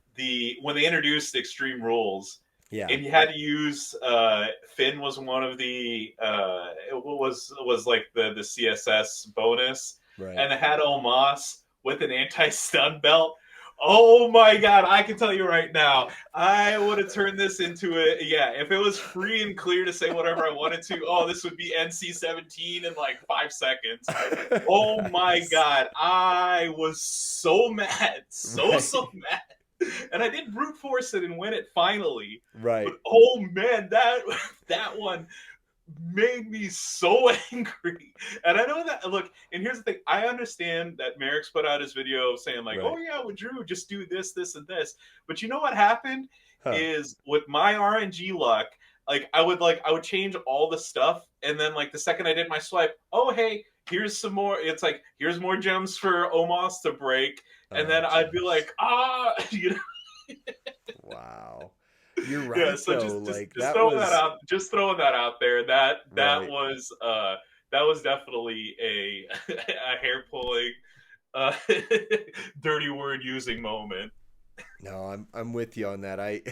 Extreme Rules, Yeah. and you had to use Finn was one of the was like the CSS bonus, Right. and it had Omos with an anti stun belt. Oh my god! I can tell you right now, I would have turned this into a yeah. If it was free and clear to say whatever I wanted to, oh, this would be NC-17 in like 5 seconds. Oh my Nice. god, I was so mad, so Right. mad, and I did brute force it and win it finally. But Right. oh man, that that one made me so angry. And I know that look, and here's the thing: I understand that Merrick's put out his video saying like, "Oh Right. yeah, with Drew, just do this, this, and this." But you know what happened Huh. is with my RNG luck, like I would change all the stuff, and then like the second I did my swipe, oh hey, here's some more. It's like here's more gems for Omos to break, and Oh, then I'd be jeez. like, ah, you know. Wow. You're Yeah, right so though. just Like just that throwing that was out, just throwing that out there. right. That was definitely a a hair pulling, uh, dirty word using moment. No, I'm with you on that. I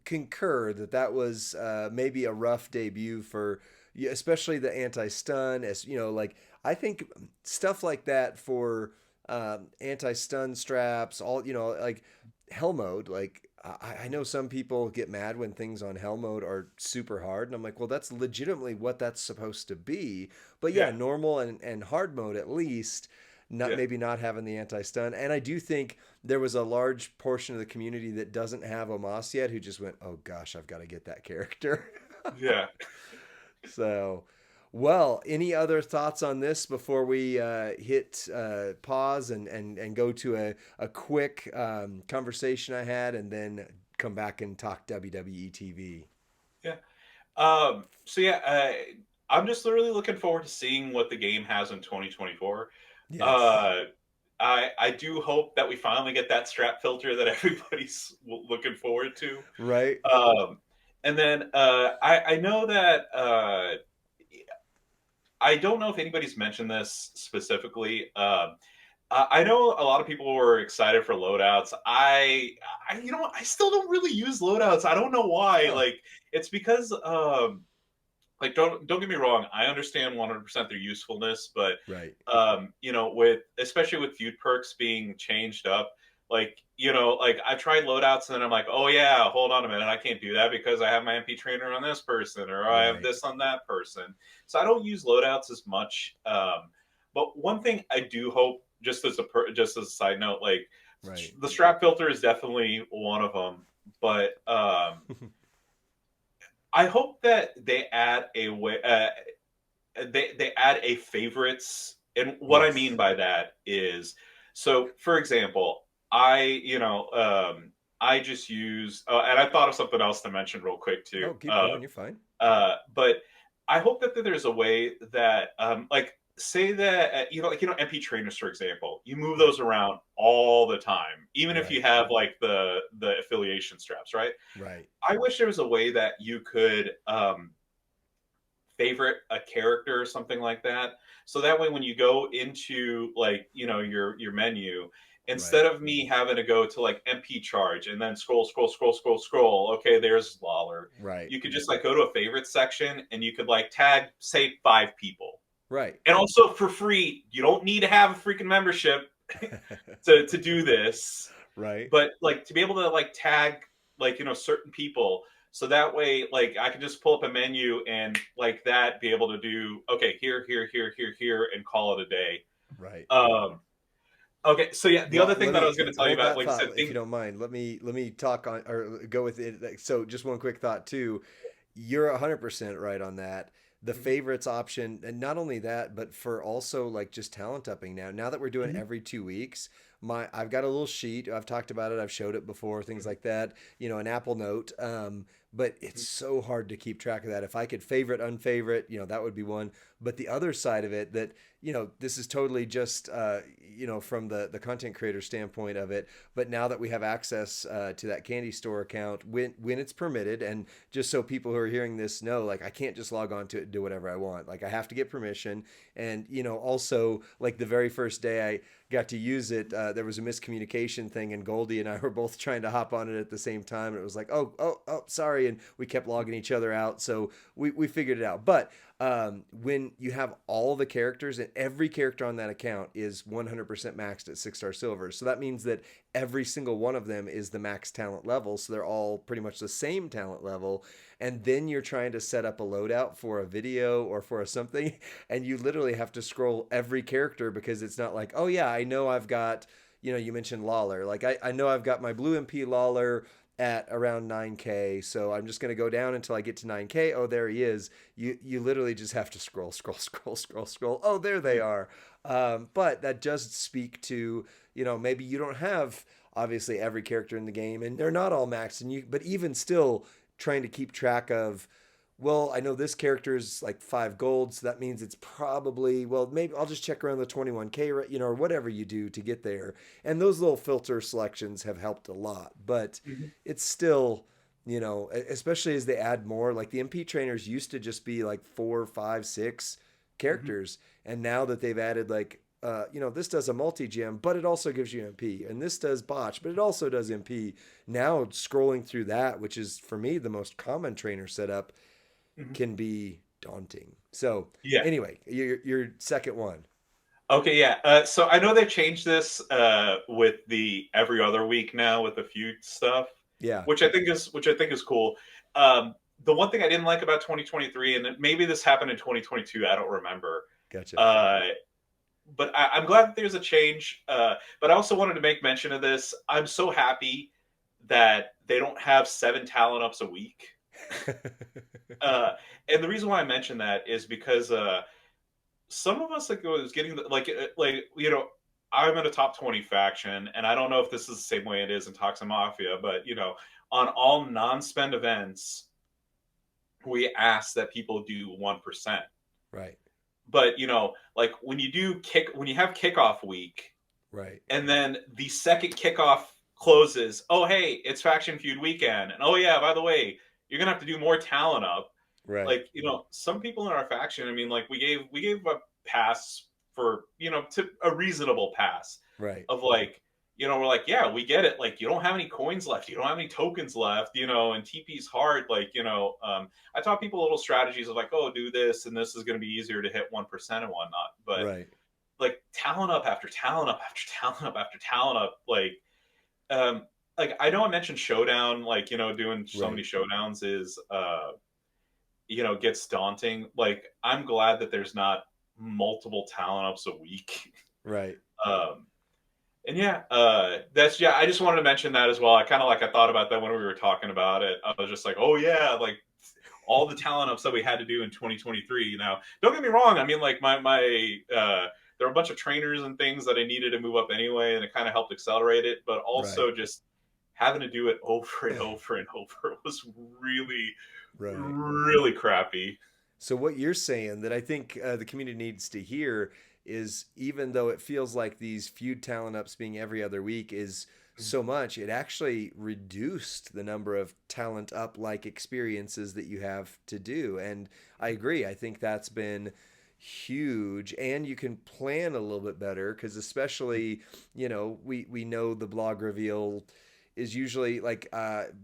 concur that that was maybe a rough debut for yeah, especially the anti-stun as like I think stuff like that for anti-stun straps, all like hell mode, like I know some people get mad when things on hell mode are super hard, and I'm like, well, that's legitimately what that's supposed to be. But yeah, Yeah, normal and hard mode at least, not yeah, maybe not having the anti-stun. And I do think there was a large portion of the community that doesn't have Omas yet who just went, oh gosh, I've got to get that character. yeah. So, well, any other thoughts on this before we hit pause and go to a quick conversation I had and then come back and talk WWE TV? Yeah. So yeah, I'm just literally looking forward to seeing what the game has in 2024. Yes. Uh, I do hope that we finally get that strap filter that everybody's looking forward to. Right. And then I know that I don't know if anybody's mentioned this specifically. I know a lot of people were excited for loadouts. You know, I still don't really use loadouts. I don't know why. Huh. Like, it's because, like, don't get me wrong. I understand 100% their usefulness, but, Right. you know, with especially with feud perks being changed up, like, you know, like I tried loadouts and then I'm like, oh yeah, hold on a minute, I can't do that because I have my MP trainer on this person or I have Right. this on that person. So I don't use loadouts as much. But one thing I do hope, just as a side note, like Right. the strap filter is definitely one of them. But I hope that they add a way. They add a favorites, and what I mean Yes. by that is, so for example, I just use, and I thought of something else to mention real quick too. Oh, keep going. You're fine. But I hope that there's a way that, like, say that like MP trainers, for example, you move Right. those around all the time, even if you Right. have like the affiliation straps, right? Right. I wish there was a way that you could favorite a character or something like that, so that way when you go into like your menu, Right. instead of me having to go to like MP charge and then scroll, okay, there's Lawler, Right. you could just like go to a favorite section and you could like tag say 5 people, Right. and also for free, you don't need to have a freaking membership. to do this, Right. but like to be able to like tag like certain people, so that way like I can just pull up a menu and like that be able to do okay here here here here here and call it a day. Right. Um, okay, so yeah, the Well, other thing let that I me was going to tell you hold about, that like I thought said, if you thing. don't mind. Let me talk on or go with it. So, just one quick thought too. You're 100% right on that. The Mhm, favorites option, and not only that, but for also like just talent upping now. Now that we're doing mhm, every 2 weeks, I've got a little sheet. I've talked about it. I've showed it before, things mhm, like that. An Apple Note. But it's mhm. so hard to keep track of that. If I could favorite, unfavorite, that would be one. But the other side of it, that this is totally just from the content creator standpoint of it. But now that we have access to that candy store account when it's permitted, and just so people who are hearing this know, like I can't just log on to it and do whatever I want. Like I have to get permission. And also like the very first day I got to use it, there was a miscommunication thing, and Goldie and I were both trying to hop on it at the same time, and it was like, oh, sorry, and we kept logging each other out, so we figured it out. But when you have all the characters, and every character on that account is 100% maxed at 6-star silver, so that means that every single one of them is the max talent level, so they're all pretty much the same talent level. And then you're trying to set up a loadout for a video or for a something, and you literally have to scroll every character, because it's not like, oh yeah, I know I've got, you mentioned Lawler, like I know I've got my blue MP Lawler at around 9K, so I'm just going to go down until I get to 9K. Oh, there he is. You literally just have to scroll, scroll, scroll, scroll, scroll. Oh, there they are. But that does speak to, maybe you don't have obviously every character in the game, and they're not all maxed, but even still trying to keep track of, well, I know this character is like 5 gold, so that means it's probably, well, maybe I'll just check around the 21K, or whatever you do to get there. And those little filter selections have helped a lot, but Mhm, it's still, especially as they add more. Like the MP trainers used to just be like 4, 5, 6 mhm. characters, and now that they've added like, this does a multi gem, but it also gives you MP, and this does botch, but it also does MP. Now scrolling through that, which is for me the most common trainer setup, Mhm. can be daunting. So Yeah. anyway, your second one. Okay. Yeah. So I know they changed this with the every other week now with the feud stuff, Yeah, which I think is cool. The one thing I didn't like about 2023, and maybe this happened in 2022, I don't remember. gotcha. Uh, but I'm glad that there's a change. But I also wanted to make mention of this. I'm so happy that they don't have 7 talent ups a week. Uh, and the reason why I mention that is because some of us like was getting like I'm in a top 20 faction, and I don't know if this is the same way it is in Toxic Mafia, but on all non-spend events we ask that people do 1%. Right, But like when you have kickoff week, right, and then the second kickoff closes, oh hey, it's faction feud weekend, and oh yeah, by the way, you're gonna have to do more talent up. right, Like some people in our faction, I mean, like we gave a pass for to a reasonable pass right, of like we're like, yeah, we get it, like you don't have any coins left, you don't have any tokens left, and TP's hard, like I taught people little strategies of like, oh, do this and this is going to be easier to hit 1% and whatnot, but right, like talent up after talent up after talent up after talent up, um like I know I mentioned showdown, like doing so right, many showdowns is gets daunting. Like I'm glad that there's not multiple talent ups a week. right. um and yeah, that's yeah, I just wanted to mention that as well. I kind of like I thought about that when we were talking about it. I was just like, oh yeah, like all the talent ups that we had to do in 2023. Don't get me wrong, I mean, like my there were a bunch of trainers and things that I needed to move up anyway, and it kind of helped accelerate it, but Right. also just having to do it over and over and over was really Right. really crappy. So what you're saying that I think the community needs to hear is, even though it feels like these feud talent ups being every other week is so much, it actually reduced the number of talent up like experiences that you have to do. And I agree. I think that's been huge, and you can plan a little bit better, because especially we know the blog reveal is usually like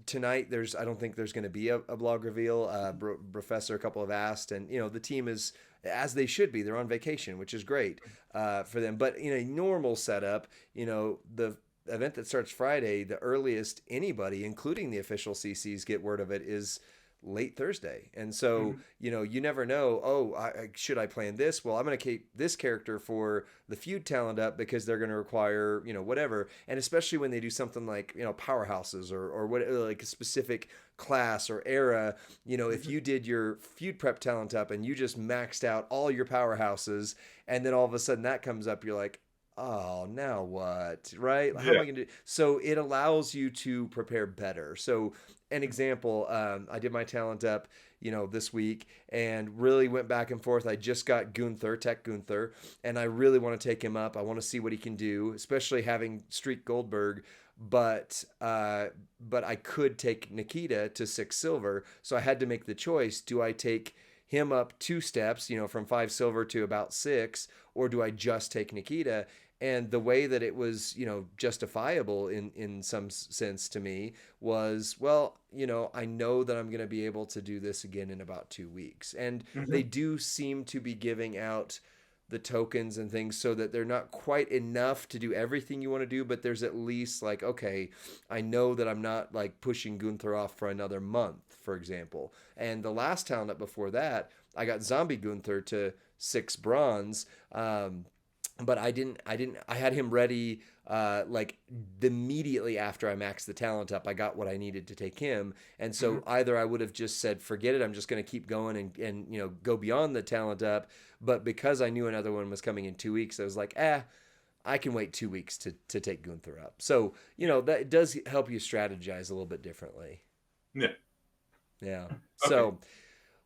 tonight. I don't think there's going to be a blog reveal. Professor a couple have asked, and the team is as they should be. They're on vacation, which is great for them. But in a normal setup, the event that starts Friday, the earliest anybody, including the official CCs, get word of it is late Thursday. And so, Mhm. you never know, oh, should I plan this? Well, I'm going to keep this character for the feud talent up because they're going to require, whatever. And especially when they do something like, powerhouses or what, like a specific class or era, if Mhm. you did your feud prep talent up and you just maxed out all your powerhouses and then all of a sudden that comes up, you're like, oh, now what? Right? How am Yeah. I going to do? So it allows you to prepare better. So an example, I did my talent up, this week and really went back and forth. I just got Tech Gunther, and I really want to take him up. I want to see what he can do, especially having Streak Goldberg. But I could take Nikita to 6 silver, so I had to make the choice: do I take him up 2 steps, from 5 silver to about 6, or do I just take Nikita? And the way that it was, justifiable in some sense to me was, well, I know that I'm going to be able to do this again in about 2 weeks. And they Mhm. do seem to be giving out the tokens and things so that they're not quite enough to do everything you want to do, but there's at least like, okay, I know that I'm not like pushing Gunther off for another month, for example. And the last talent up before that, I got Zombie Gunther to 6 bronze. But I had him ready like immediately after I maxed the talent up. I got what I needed to take him. And so Mhm. either I would have just said, forget it, I'm just going to keep going and go beyond the talent up. But because I knew another one was coming in 2 weeks, I was like, I can wait 2 weeks to take Gunther up. So, Yeah. that does help you strategize a little bit differently. Yeah. Yeah. Okay. So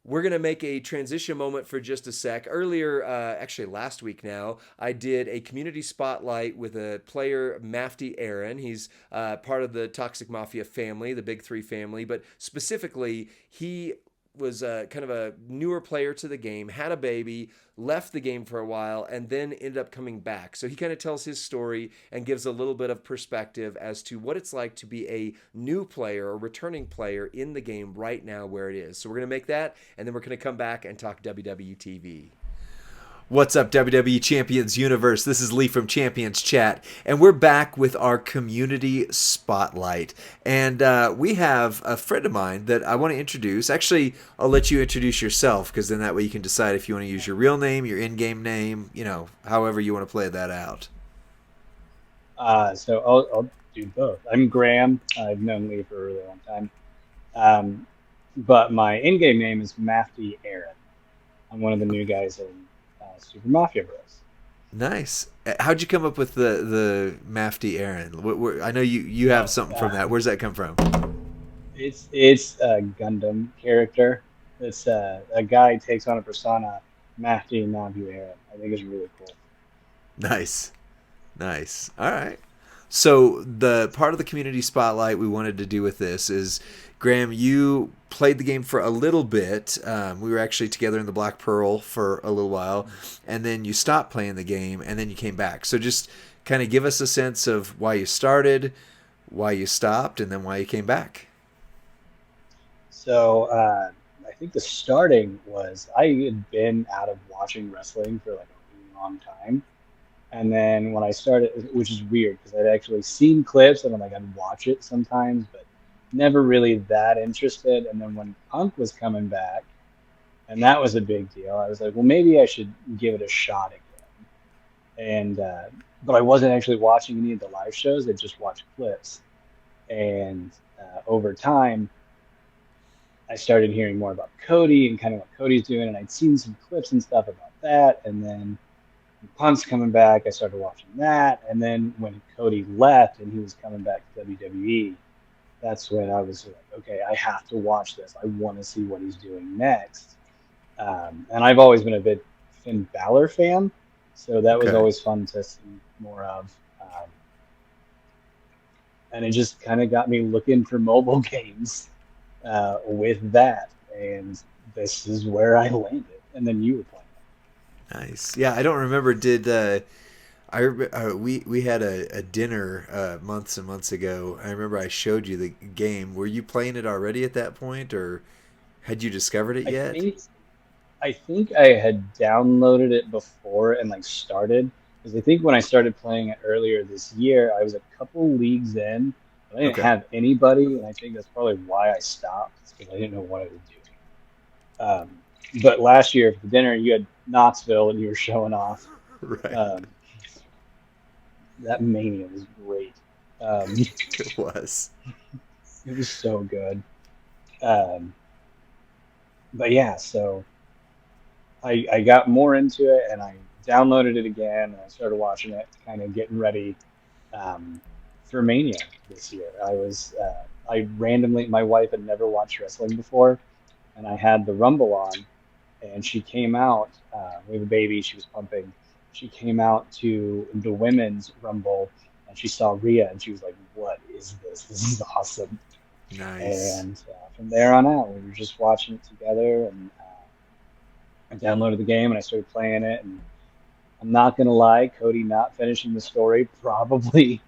we're going to make a transition moment for just a sec. Earlier, actually last week now, I did a community spotlight with a player, Mafty Aaron. He's part of the Toxic Mafia family, the Big Three family, but specifically, he was kind of a newer player to the game, had a baby, left the game for a while, and then ended up coming back. So he kind of tells his story and gives a little bit of perspective as to what it's like to be a new player or returning player in the game right now where it is. So we're going to make that, and then we're going to come back and talk WWE TV. What's up, WWE Champions Universe? This is Lee from Champions Chat, and we're back with our community spotlight. And we have a friend of mine that I want to introduce. Actually, I'll let you introduce yourself because then that way you can decide if you want to use your real name, your in game name, however you want to play that out. So I'll do both. I'm Graham. I've known Lee for a really long time. Um, but my in-game name is Mafty Aaron. I'm one of the new guys in Super Mafia Bros. Nice. How'd you come up with the Mafty Aaron? I know you have Oh, something from that. Where's that come from? it's a Gundam character. It's a guy takes on a persona, Mafty Navu Aaron. I think it's really cool. Nice. Nice. All right. So the part of the community spotlight we wanted to do with this is, Graham, you played the game for a little bit. We were actually together in the Black Pearl for a little while, and then you stopped playing the game, and then you came back. So just kind of give us a sense of why you started, why you stopped, and then why you came back. So I think the starting was I had been out of watching wrestling for like a really long time. And then when I started, which is weird because I'd actually seen clips and I'm like, I'd watch it sometimes, but never really that interested. And then when Punk was coming back, and that was a big deal, I was like, well, maybe I should give it a shot again. And but I wasn't actually watching any of the live shows; I just watched clips. And over time, I started hearing more about Cody and kind of what Cody's doing, and I'd seen some clips and stuff about that. And then Punk's coming back. I started watching that, and then when Cody left and he was coming back to WWE, that's when I was like, okay, I have to watch this. I want to see what he's doing next. And I've always been a big Finn Balor fan, so that was Okay. always fun to see more of. And it just kind of got me looking for mobile games with that, and this is where I landed. And then you were playing Nice. Yeah, I don't remember. Did we had a dinner months and months ago. I remember I showed you the game. Were you playing it already at that point, or had you discovered it it. yet? I think I had downloaded it before and like started because I think when I started playing it earlier this year, I was a couple leagues in, but I didn't Okay. have anybody, and I think that's probably why I stopped because I didn't know what I was doing. But last year for dinner, you had Knoxville and you were showing off. Right. Um, that Mania was great. Um, It was. it was so good. Um, but yeah, so I got more into it and I downloaded it again and I started watching it, kind of getting ready um, for Mania this year. I randomly, my wife had never watched wrestling before, and I had the Rumble on, and she came out. We have a baby. She was pumping. She came out to the women's Rumble, and she saw Rhea, and she was like, "What is this? This is awesome!" Nice. And from there on out, we were just watching it together, and I downloaded the game and I started playing it. And I'm not gonna lie, Cody not finishing the story probably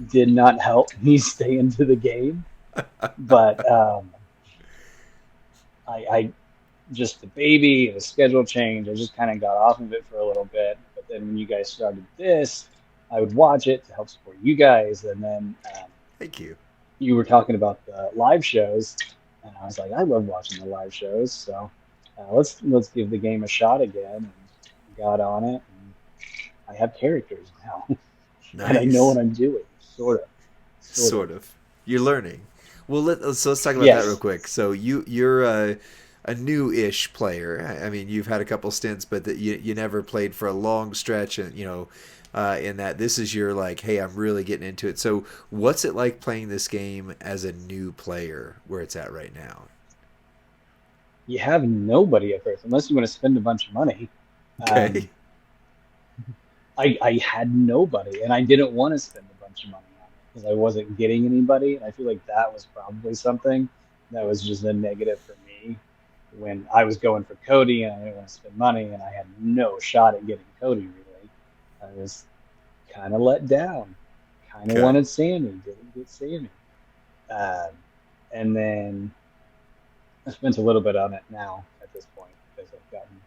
did not help me stay into the game, but I just the baby, the schedule change. I just kind of got off of it for a little bit. But then when you guys started this, I would watch it to help support you guys. And then Thank you. you were talking about the live shows, and I was like, I love watching the live shows. So let's give the game a shot again. And got on it. And I have characters now, and I know Nice. what I'm doing. Sort of. Sort of. You're learning. Well, let's talk about that real Yes. quick. So you're a new-ish player. I mean, you've had a couple stints, but you never played for a long stretch, and in that this is your like, hey, I'm really getting into it. So what's it like playing this game as a new player, where it's at right now? You have nobody at first, unless you want to spend a bunch of money. Okay. Um, I had nobody, and I didn't want to spend a bunch of money on it because I wasn't getting anybody. And I feel like that was probably something that was just a negative for me when I was going for Cody and I didn't want to spend money, and I had no shot at getting Cody really. I was kind of let down. Kind of Okay. wanted Sammy, didn't get Sammy. Um, and then I spent a little bit on it now at this point because I've gotten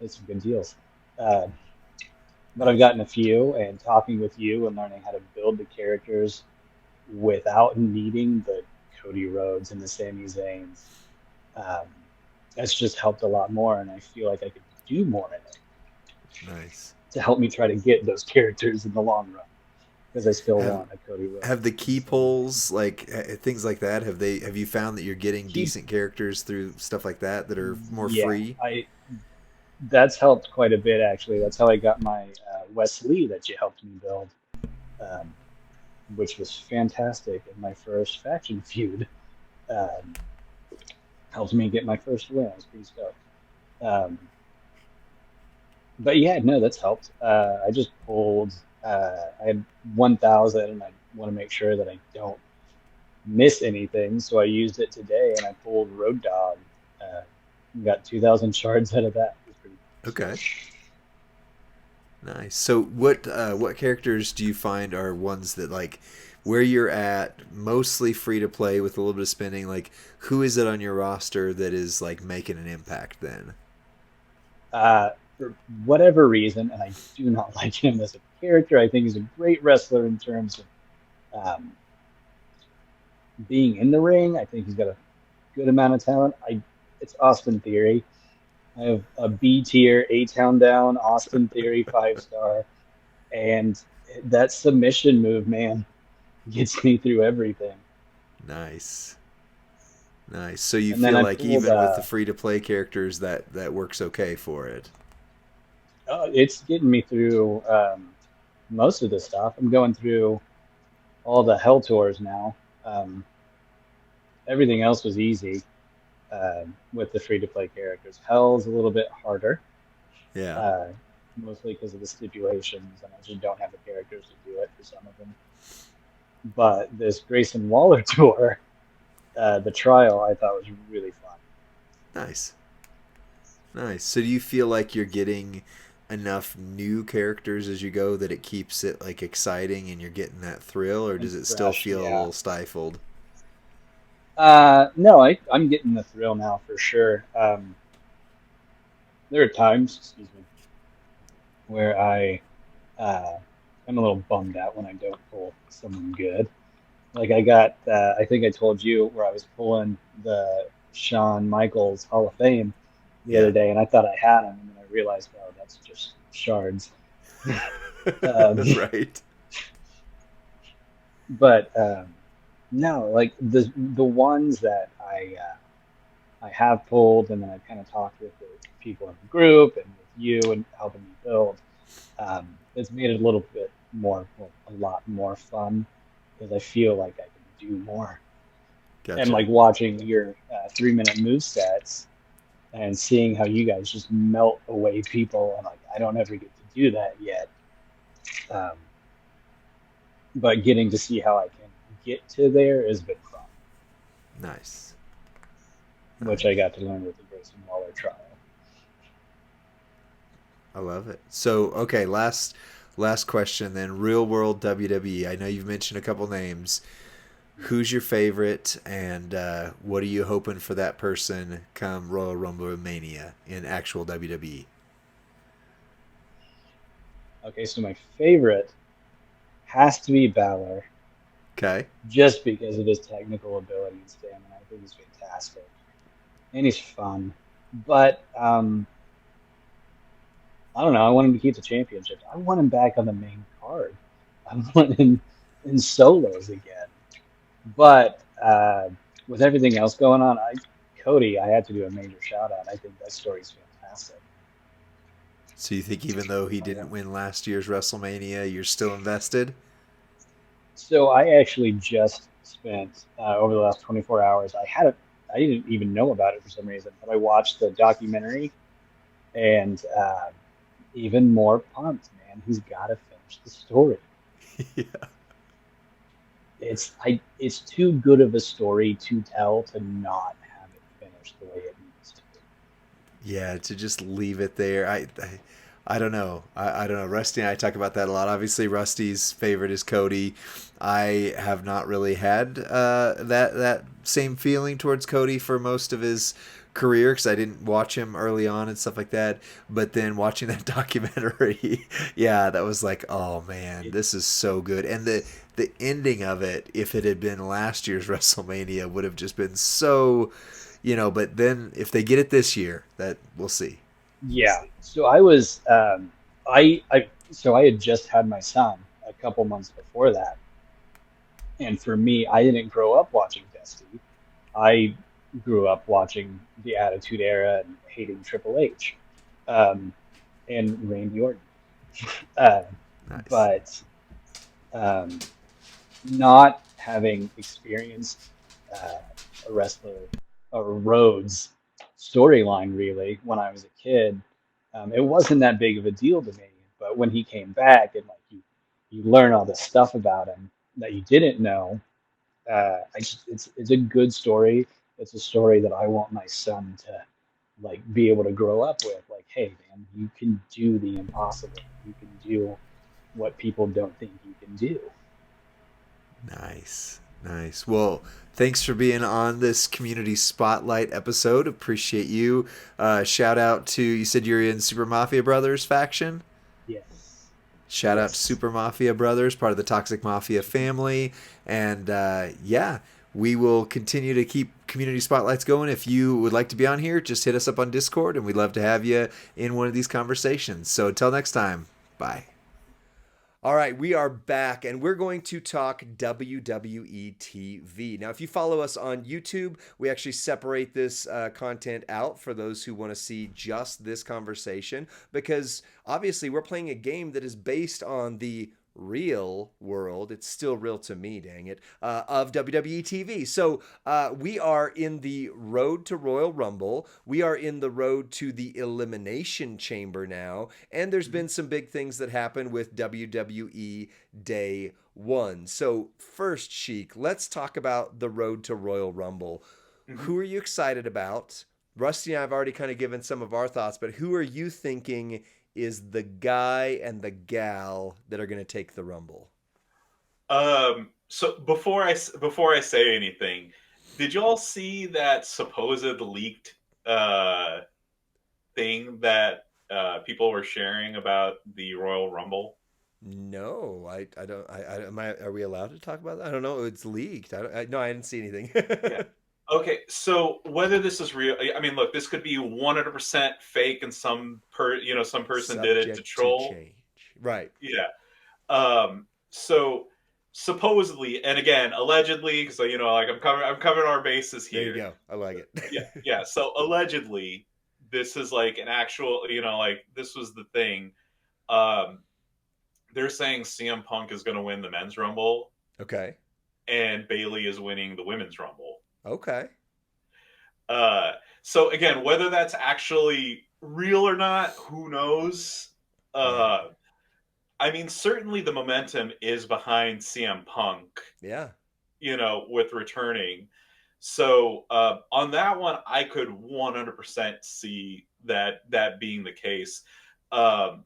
some good deals. Uh, but I've Nice. gotten a few, and talking with you and learning how to build the characters without needing the Cody Rhodes and the Sami Zayns. Um, that's just helped a lot more, and I feel like I could do more in it Nice. to help me try to get those characters in the long run because I still Have want a Cody have Rhodes the and a key Sami Zayn. polls like things like that? Have you found that you're getting Keep, decent characters through stuff like that that are more yeah, free? I that's helped quite a bit actually. That's how I got my Wes Lee that you helped me build, um, which was fantastic in my first faction feud. Um, helped me get my first win. I was pretty stoked. Um, but yeah, no, that's helped. I just pulled. I had 1,000, and I want to make sure that I don't miss anything. So I used it today, and I pulled Road Dog. Uh, got 2,000 shards out of that. It was pretty Okay. stoked. Nice. So what characters do you find are ones that like where you're at mostly free to play with a little bit of spending, like who is it on your roster that is like making an impact then? For whatever reason, and I do not like him as a character. I think he's a great wrestler in terms of being in the ring. I think he's got a good amount of talent. It's Austin Theory. I have a B tier, A Town Down, Austin Theory 5 star, and that submission move, man, gets me through everything. Nice. Nice. So you And then feel I like pulled, even with the free to play characters that works okay for it. it's getting me through most of the stuff. I'm going through all the Hell Tours now. Um, everything else was easy with the free to play characters. Hell's a little bit harder, Yeah. uh, mostly because of the stipulations, and I just don't have the characters to do it for some of them. But this Grayson Waller tour, the trial, I thought was really fun. Nice. Nice. So do you feel like you're getting enough new characters as you go that it keeps it like exciting and you're getting that thrill, or And does it still fresh, feel a yeah. little stifled? No, I'm getting the thrill now for sure. there are times, excuse me, where uh, I'm a little bummed out when I don't pull someone good. Like I got, I think I told you where I was pulling the Shawn Michaels Hall of Fame the other Yeah. day, and I thought I had him, and then I realized, oh, that's just shards. Um, Right. but no, like the ones that I have pulled, and then I've kind of talked with the people in the group and with you and helping me build. It's made it a little bit more, well, a lot more fun because I feel like I can do more. And Gotcha. like watching your 3 minute move sets and seeing how you guys just melt away people, and like I don't ever get to do that yet. Um, but getting to see how I can get to there has been fun, Nice. which I Nice. got to learn with the Grayson Waller trial. I love it. So, okay, last question then. Real world WWE. I know you've mentioned a couple names. Who's your favorite, and what are you hoping for that person come Royal Rumble Mania in actual WWE? Okay, so my favorite has to be Balor, Okay. just because of his technical ability and stamina. I think he's fantastic, and he's fun. But I don't know. I want him to keep the championship. I want him back on the main card. I want him in solos again. But with everything else going on, Cody, I had to do a major shout out. I think that story's fantastic. So you think even though he I didn't want. win last year's WrestleMania, you're still invested? So I actually just spent over the last 24 hours. I didn't even know about it for some reason, but I watched the documentary and even more pumped, man. He's got to finish the story. Yeah. It's too good of a story to tell to not have it finished the way it needs to be. Yeah, to just leave it there. I don't know. I don't know. Rusty and I talk about that a lot. Obviously, Rusty's favorite is Cody. I have not really had that same feeling towards Cody for most of his career because I didn't watch him early on and stuff like that. But then watching that documentary, yeah, that was like, oh man, It, this is so good. And the ending of it, if it had been last year's WrestleMania, would have just been so, but then if they get it this year, that we'll see. yeah. So I was I so I had just had my son a couple months before that, and for me, I didn't grow up watching Dusty. I grew up watching the Attitude Era and hating Triple H, um, and Randy Orton. Uh, Nice. but um, not having experienced uh, a wrestler or Rhodes storyline really when I was a kid, it wasn't that big of a deal to me. But when he came back and like you learn all this stuff about him that you didn't know, it's a good story. It's a story that I want my son to like be able to grow up with. Like, hey man, you can do the impossible. You can do what people don't think you can do. Nice. Nice. Well, thanks for being on this community spotlight episode. Appreciate you. Shout out to, you said you're in Super Mafia Brothers faction? Yes. Shout out to Yes. Super Mafia Brothers, part of the Toxic Mafia family. And yeah, we will continue to keep community spotlights going. If you would like to be on here, just hit us up on Discord, and we'd love to have you in one of these conversations. So until next time, bye. All right, we are back and we're going to talk WWE TV. Now, if you follow us on YouTube, we actually separate this content out for those who want to see just this conversation because obviously we're playing a game that is based on the real world. It's still real to me, dang it, of WWE TV. So we are in the road to Royal Rumble. We are in the road to the Elimination Chamber now. And there's Mhm. been some big things that happen with WWE Day One. So, first, Sheik, let's talk about the road to Royal Rumble. Mhm. Who are you excited about? Rusty and I have already kind of given some of our thoughts, but who are you thinking is the guy and the gal that are going to take the Rumble? So before I say anything, did y'all see that supposed leaked uh thing that people were sharing about the Royal Rumble? No, I don't. Am I? Are we allowed to talk about that? I don't know. It's leaked. No, I didn't see anything. Yeah. Okay, so whether this is real, I mean, look, this could be 100% fake, and some person did it to Subject to troll. change. Right. Yeah. So supposedly, and again, allegedly, because like I'm covering our bases There you here. go. I like Yeah, it. yeah. So allegedly, this is like an actual, like this was the thing. Um, they're saying CM Punk is going to win the men's rumble, Okay. and Bailey is winning the women's rumble. Okay. Uh, so again, whether that's actually real or not, who knows? Yeah. Uh, I mean, certainly the momentum is behind CM Punk, Yeah. with returning. So on that one, I could 100% see that being the case. Um,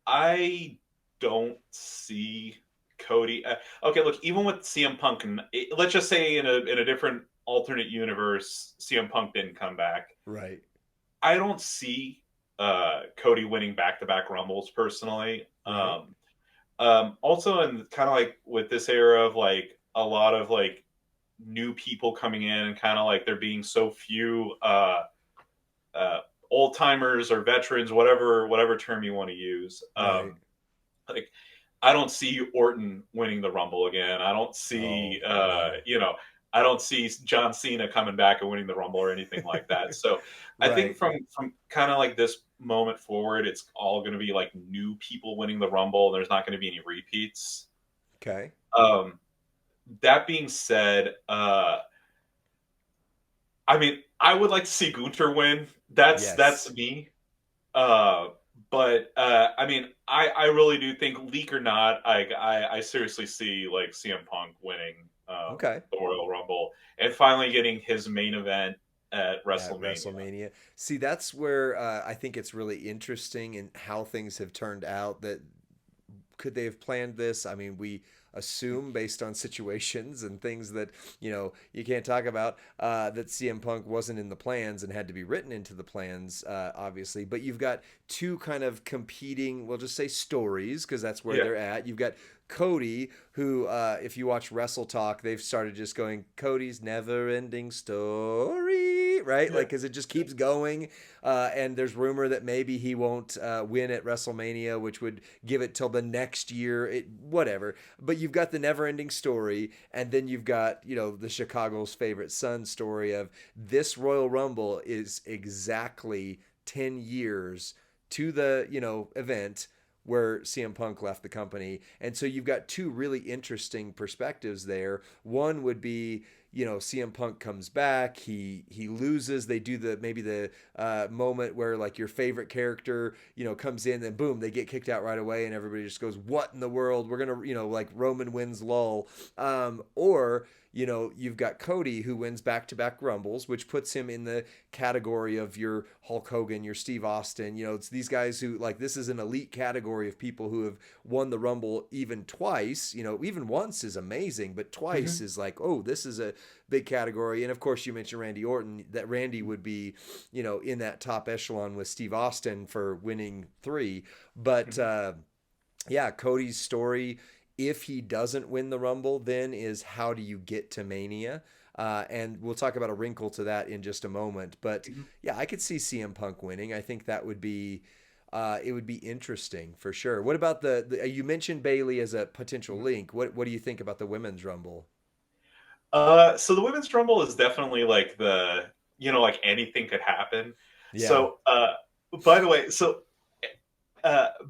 I don't see Cody. Okay, look, even with CM Punk, and let's just say in a different alternate universe, CM Punk didn't come back. Right. I don't see Cody winning back-to-back Rumbles personally. Right. Also, and kind of like with this era of like a lot of like new people coming in, and kind of like there being so few uh, old timers or veterans, whatever term you want to use. Right. Like I don't see Orton winning the Rumble again. I don't Oh see no. I don't see John Cena coming back and winning the Rumble or anything like that. So I think Right. from kind of like this moment forward, it's all going to be like new people winning the Rumble. There's not going to be any repeats. Okay. Um, that being said, I mean, I would like to see Gunter win. That's Yes. me. Uh, but I mean, I really do think, leak or not, I seriously see like CM Punk winning Okay. the Royal Rumble and finally getting his main event at At WrestleMania. WrestleMania. See, that's where I think it's really interesting in how things have turned out. That could they have planned this? I mean, we assume based on situations and things that you can't talk about that CM Punk wasn't in the plans and had to be written into the plans, obviously. But you've got two kind of competing, we'll just say stories, because that's where Yeah. they're at. You've got Cody, who, if you watch Wrestle Talk, they've started just going Cody's never-ending story, right? Yeah. Like, because it just keeps going. And there's rumor that maybe he won't win at WrestleMania, which would give it till the next year. Whatever. But you've got the never-ending story, and then you've got the Chicago's favorite son story of this Royal Rumble is exactly 10 years to the event where CM Punk left the company. And so you've got two really interesting perspectives there. One would be, CM Punk comes back, he loses, they do the moment where like your favorite character, comes in and boom, they get kicked out right away and everybody just goes, what in the world? We're going to, like Roman wins lull. Or you've got Cody who wins back-to-back Rumbles, which puts him in the category of your Hulk Hogan, your Steve Austin. It's these guys who, like, this is an elite category of people who have won the Rumble even twice. Even once is amazing, but twice Mm-hmm. is like, oh, this is a big category. And of course, you mentioned Randy Orton, that Randy would be, in that top echelon with Steve Austin for winning 3. But, yeah, Cody's story, if he doesn't win the Rumble, then is how do you get to Mania? And we'll talk about a wrinkle to that in just a moment. But Mm-hmm. yeah, I could see CM Punk winning. I think that would be it would be interesting for sure. What about the you mentioned Bailey as a potential Mm-hmm. link? What do you think about the women's Rumble? So the women's rumble is definitely like like anything could happen. Yeah. So, by the way, so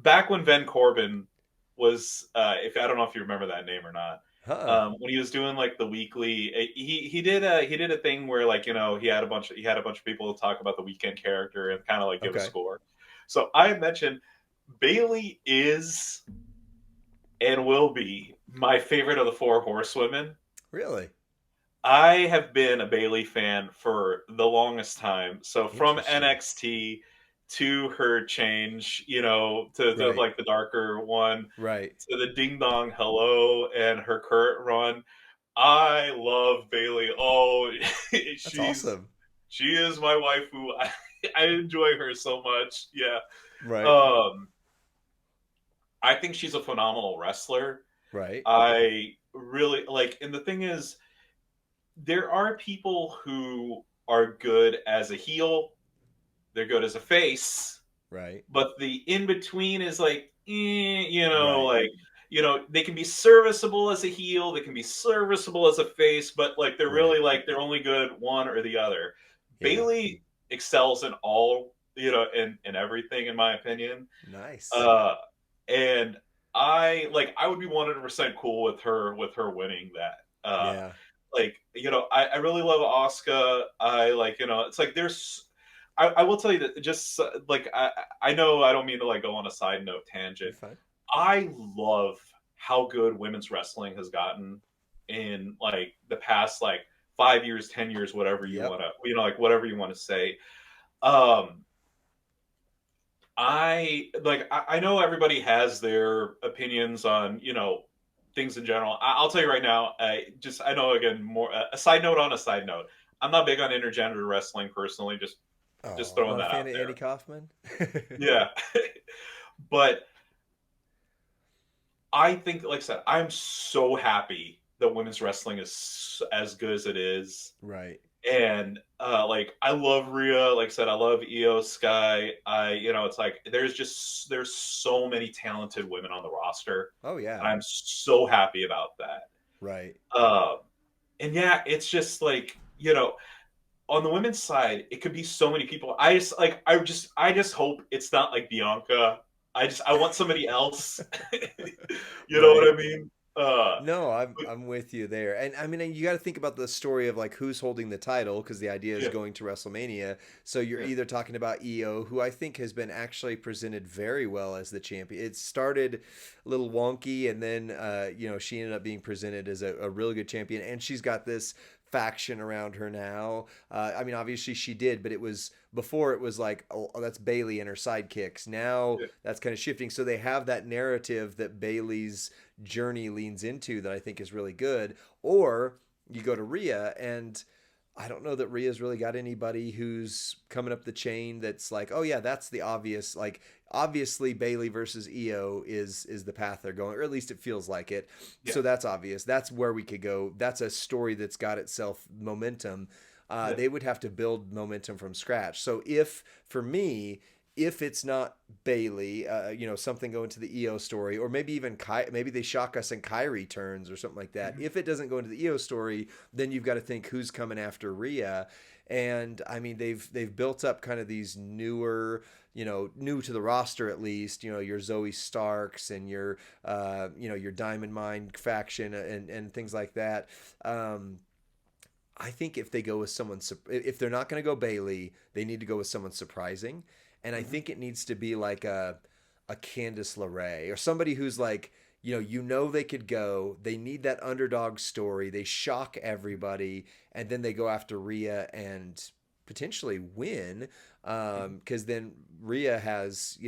back when Ben Corbin was, if I don't know if you remember that name or not, Huh. when he was doing like the weekly, he did a thing where like he had a bunch of people to talk about the weekend character and kind of like give a Okay. score. So I mentioned Bailey is and will be my favorite of the four horsewomen. Really I have been a Bailey fan for the longest time. So from interesting. NXT to her change, to Right. like the darker one, Right. to the Ding Dong Hello and her current run. I love Bailey. Oh, That's she's awesome. she is my waifu. I enjoy her so much. Yeah. Right. Um, I think she's a phenomenal wrestler. Right. I really like, and the thing is, there are people who are good as a heel, they're good as a face, Right. but the in between is like, Right. like, they can be serviceable as a heel, they can be serviceable as a face, but like they're Right. really like they're only good one or the other. Yeah. Bailey excels in all, in everything, in my opinion. Nice. Uh, and I would be 100% cool with her winning that. Yeah. Like I really love Asuka. I like it's like there's I will tell you that just like I know I don't mean to like go on a side note You're tangent. fine. I love how good women's wrestling has gotten in like the past like 5 years, 10 years, whatever you Yep. want to like whatever you want to say. Um, I know everybody has their opinions on things in general. I'll tell you right now. I know again more a side note on a side note. I'm not big on intergender wrestling personally. Just Oh, throwing not a that fan out of Andy there. Kaufman? Yeah, but I think, like I said, I'm so happy that women's wrestling is as good as it is. Right. And like I love Rhea, like I said, I love Io Sky. It's like there's so many talented women on the roster, Oh and yeah. I'm so happy about that. Right. Um, and yeah, it's just like on the women's side, it could be so many people. I just hope it's not like Bianca. I want somebody else. You know Right. what I mean? Uh, No, I'm but I'm with you there. And I mean, you got to think about the story of like who's holding the title because the idea is yeah, going to WrestleMania. So you're yeah, either talking about EO, who I think has been actually presented very well as the champion. It started a little wonky, and then she ended up being presented as a really good champion, and she's got this faction around her now. I mean, obviously she did, but it was before it was like, oh, that's Bailey and her sidekicks. Now yeah, that's kind of shifting. So they have that narrative that Bailey's journey leans into that I think is really good. Or you go to Rhea, and I don't know that Rhea's really got anybody who's coming up the chain that's like, oh yeah, that's the obvious. Like obviously Bailey versus Io is the path they're going, or at least it feels like it. yeah, So that's obvious. That's where we could go. That's a story that's got itself momentum. yeah, They would have to build momentum from scratch. So if for me, if it's not Bailey, something going to the EO story, or maybe even maybe they shock us and Kyrie turns or something like that. mhm, If it doesn't go into the EO story, then you've got to think who's coming after Rhea. And I mean, they've built up kind of these newer, new to the roster at least. Your Zoe Starks and your Diamond Mine faction and things like that. I think if they go with someone, if they're not going to go Bailey, they need to go with someone surprising, and I mhm, think it needs to be like a Candice LeRae or somebody who's like, they could go. They need that underdog story. They shock everybody, and then they go after Rhea and potentially win, mhm, because then Rhea has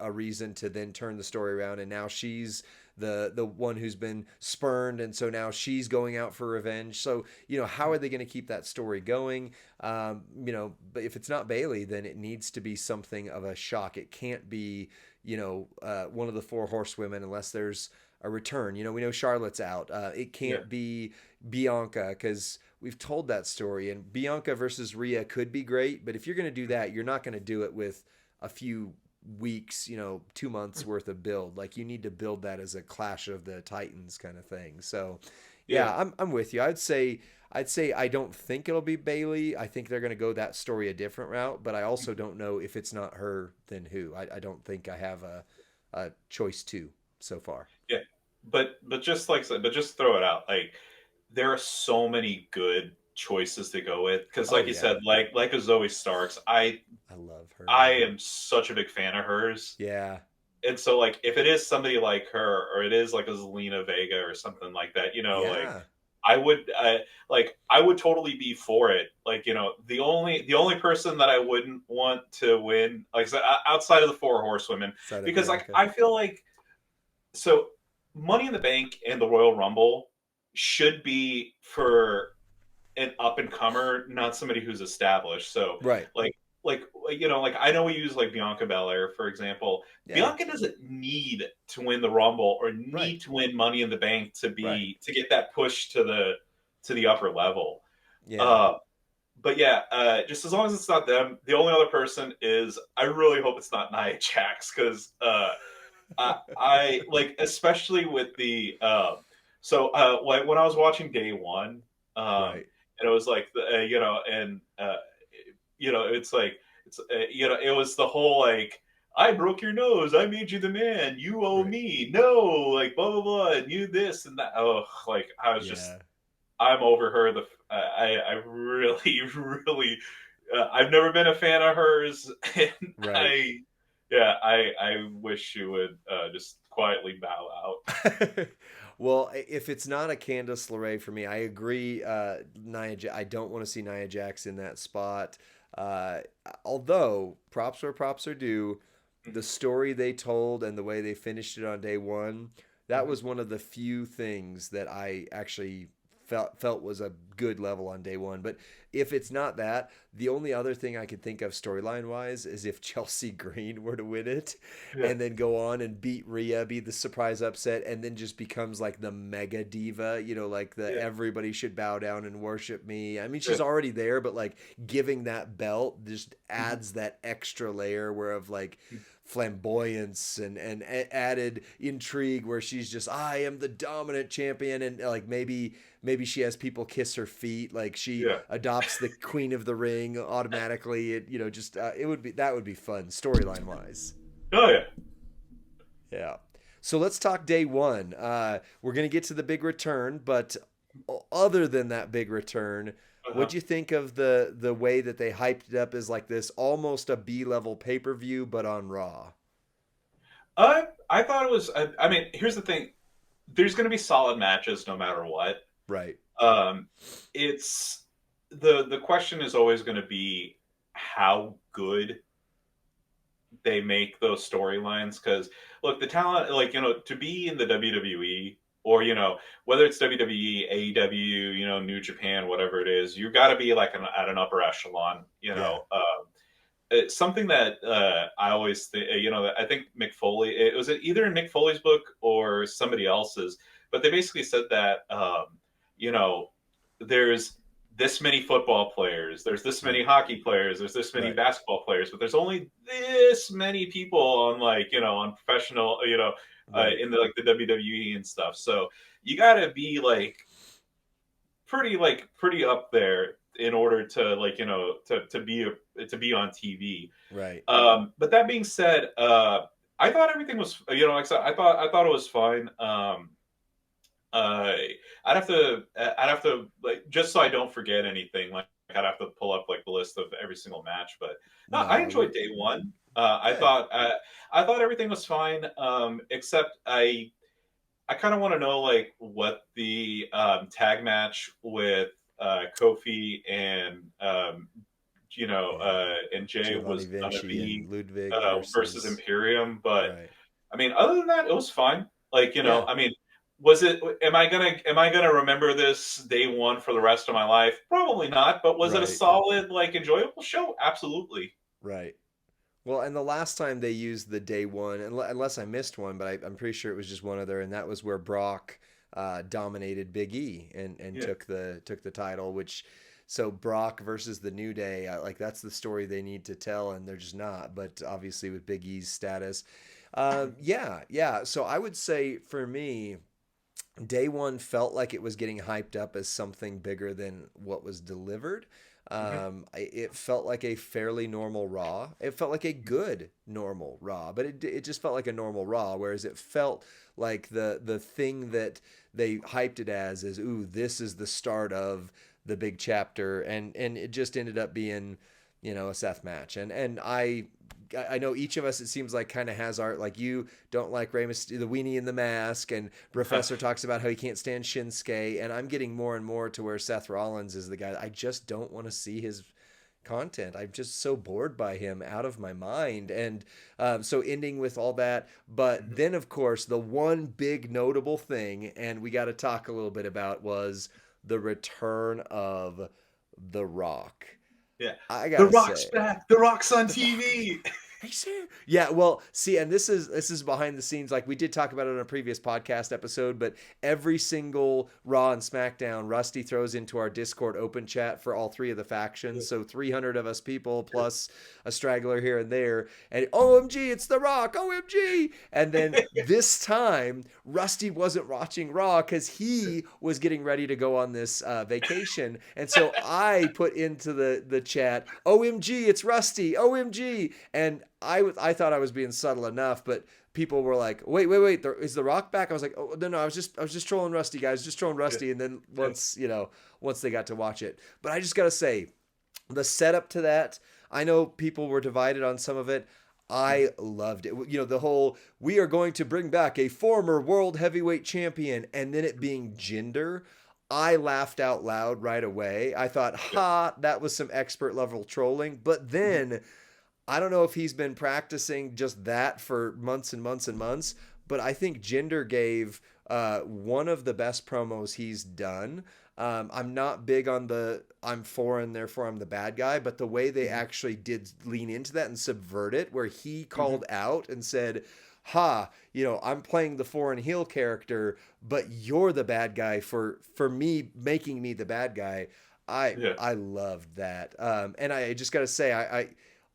a reason to then turn the story around, and now she's the one who's been spurned, and so now she's going out for revenge. So how are they going to keep that story going? But if it's not Bailey, then it needs to be something of a shock. It can't be one of the four horsewomen unless there's a return. We know Charlotte's out. It yeah, can't be Bianca because we've told that story, and Bianca versus Rhea could be great, but if you're going to do that, you're not going to do it with a few weeks, 2 months worth of build. Like you need to build that as a clash of the titans kind of thing. So yeah. yeah, I'm with you. I'd say I don't think it'll be Bailey. I think they're going to go that story a different route, but I also don't know if it's not her, then who. I don't think I have a choice two so far. Yeah, but just like I said, but just throw it out. Like there are so many good choices to go with because, Oh like you yeah, said, like a Zoe Starks, I love her, I man. am such a big fan of hers, Yeah, and so like if it is somebody like her or it is like a Zelina Vega or something like that, like yeah, I would totally be for it. Like the only person that I wouldn't want to win, like I said, outside of the four horsewomen, side of because like Bianca. I feel like so Money in the Bank and the Royal Rumble should be for an up and comer, not somebody who's established. So Right. like like like I know we use like Bianca Belair for example. Yeah. Bianca doesn't need to win the Rumble or Right. need to win Money in the Bank Right. to get that push to the upper level. Yeah. Uh, but yeah, just as long as it's not them, the only other person is I really hope it's not Nia Jax because I like especially with the like when I was watching day one, Right. and it was like the and it's like it was the whole like I broke your nose, I made you the man, you owe Right. me, no, like blah blah blah, and you this and that. Oh, like I was just Yeah. I'm over her. I really really I've never been a fan of hers, and Right. I wish she would just quietly bow out. Well, if it's not a Candice LeRae for me, I agree. I don't want to see Nia Jax in that spot. Uh, Although props where props are due, the story they told and the way they finished it on day one, that Mhm. was one of the few things that I actually felt was a good level on day one. But if it's not that, the only other thing I could think of storyline wise is if Chelsea Green were to win it Yeah, and then go on and beat Rhea, be the surprise upset, and then just becomes like the mega diva, like the yeah, everybody should bow down and worship me. I mean, yeah. she's already there, but like giving that belt just Mhm. adds that extra layer where of like flamboyance and added intrigue where she's just I am the dominant champion, and like maybe she has people kiss her feet, like she Yeah. adopts the queen of the ring automatically. Just it would be that would be fun storyline wise. Oh yeah. Yeah. So let's talk day one. We're gonna get to the big return, but other than that big return, Uh-huh. what'd you think of the way that they hyped it up as like this almost a B level pay per view, but on Raw? I thought it was. I mean, here's the thing. There's going to be solid matches no matter what. Right. Um, it's the question is always going to be how good they make those storylines because look the talent like to be in the WWE or whether it's WWE AEW New Japan whatever it is you got to be like at an upper echelon Yeah. it's something that I always think I think Mick Foley it was either in Mick Foley's book or somebody else's but they basically said that you know there's this many football players, there's this many Right. hockey players, there's this many Right. basketball players, but there's only this many people on on professional, Right. in the like the WWE and stuff. So you got to be pretty up there in order to to be on TV. Right. But that being said, I thought everything was like I said, I thought it was fine. Uh, I'd have to like just so I don't forget anything. Like I'd have to pull up like the list of every single match. But no, I No. enjoyed day one. Good. I thought everything was fine. Except I kind of want to know like what the tag match with Kofi and Yeah. and Jay Giovanni was gonna Vinci be and Ludwig versus versus Imperium, but right. I mean, other than that, it was fine. Like, Yeah. I mean, was it? Am I gonna remember this day one for the rest of my life? Probably not. But was it a Right. solid, like, enjoyable show? Absolutely. Right. Well, and the last time they used the day one, unless I missed one, but I'm pretty sure it was just one other, and that was where Brock dominated Big E and Yeah. took the title. Which, so Brock versus the New Day, like that's the story they need to tell, and they're just not. But obviously with Big E's status, yeah, yeah. So I would say for me, day one felt like it was getting hyped up as something bigger than what was delivered. Mhm. It felt like a fairly normal Raw. It felt like a good normal Raw, but it just felt like a normal Raw. Whereas it felt like the thing that they hyped it as is, ooh, this is the start of the big chapter, and it just ended up being, a Seth match. And I know each of us, it seems like, kind of has our, like, you don't like Rey Mysterio, the weenie in the mask, and Professor talks about how he can't stand Shinsuke, and I'm getting more and more to where Seth Rollins is the guy. I just don't want to see his content. I'm just so bored by him, out of my mind. And so ending with all that, but Mhm. then of course the one big notable thing, and we got to talk a little bit about, was the return of The Rock. Yeah. I The gotta Rock's say. back. The Rock's on TV. Hey, Sam. Yeah, well, see, and this is behind the scenes. Like we did talk about it on a previous podcast episode, but every single Raw and SmackDown, Rusty throws into our Discord open chat for all three of the factions. So 300 of us people plus a straggler here and there. And OMG, it's The Rock. OMG. And then this time, Rusty wasn't watching Raw because he was getting ready to go on this vacation. And so I put into the chat, OMG, it's Rusty. OMG. And I thought I was being subtle enough, but people were like, "Wait, is The Rock back?" I was like, "Oh no, I was just trolling Rusty, guys, just trolling Rusty." And then once they got to watch it, but I just gotta say, the setup to that, I know people were divided on some of it. I loved it. The whole we are going to bring back a former world heavyweight champion, and then it being gender. I laughed out loud right away. I thought, ha, that was some expert level trolling. But then I don't know if he's been practicing just that for months and months and months, but I think Jinder gave one of the best promos he's done. I'm not big on the I'm foreign, therefore I'm the bad guy, but the way they actually did lean into that and subvert it, where he called out and said, ha, I'm playing the foreign heel character, but you're the bad guy for me making me the bad guy. I loved that. And I just got to say, I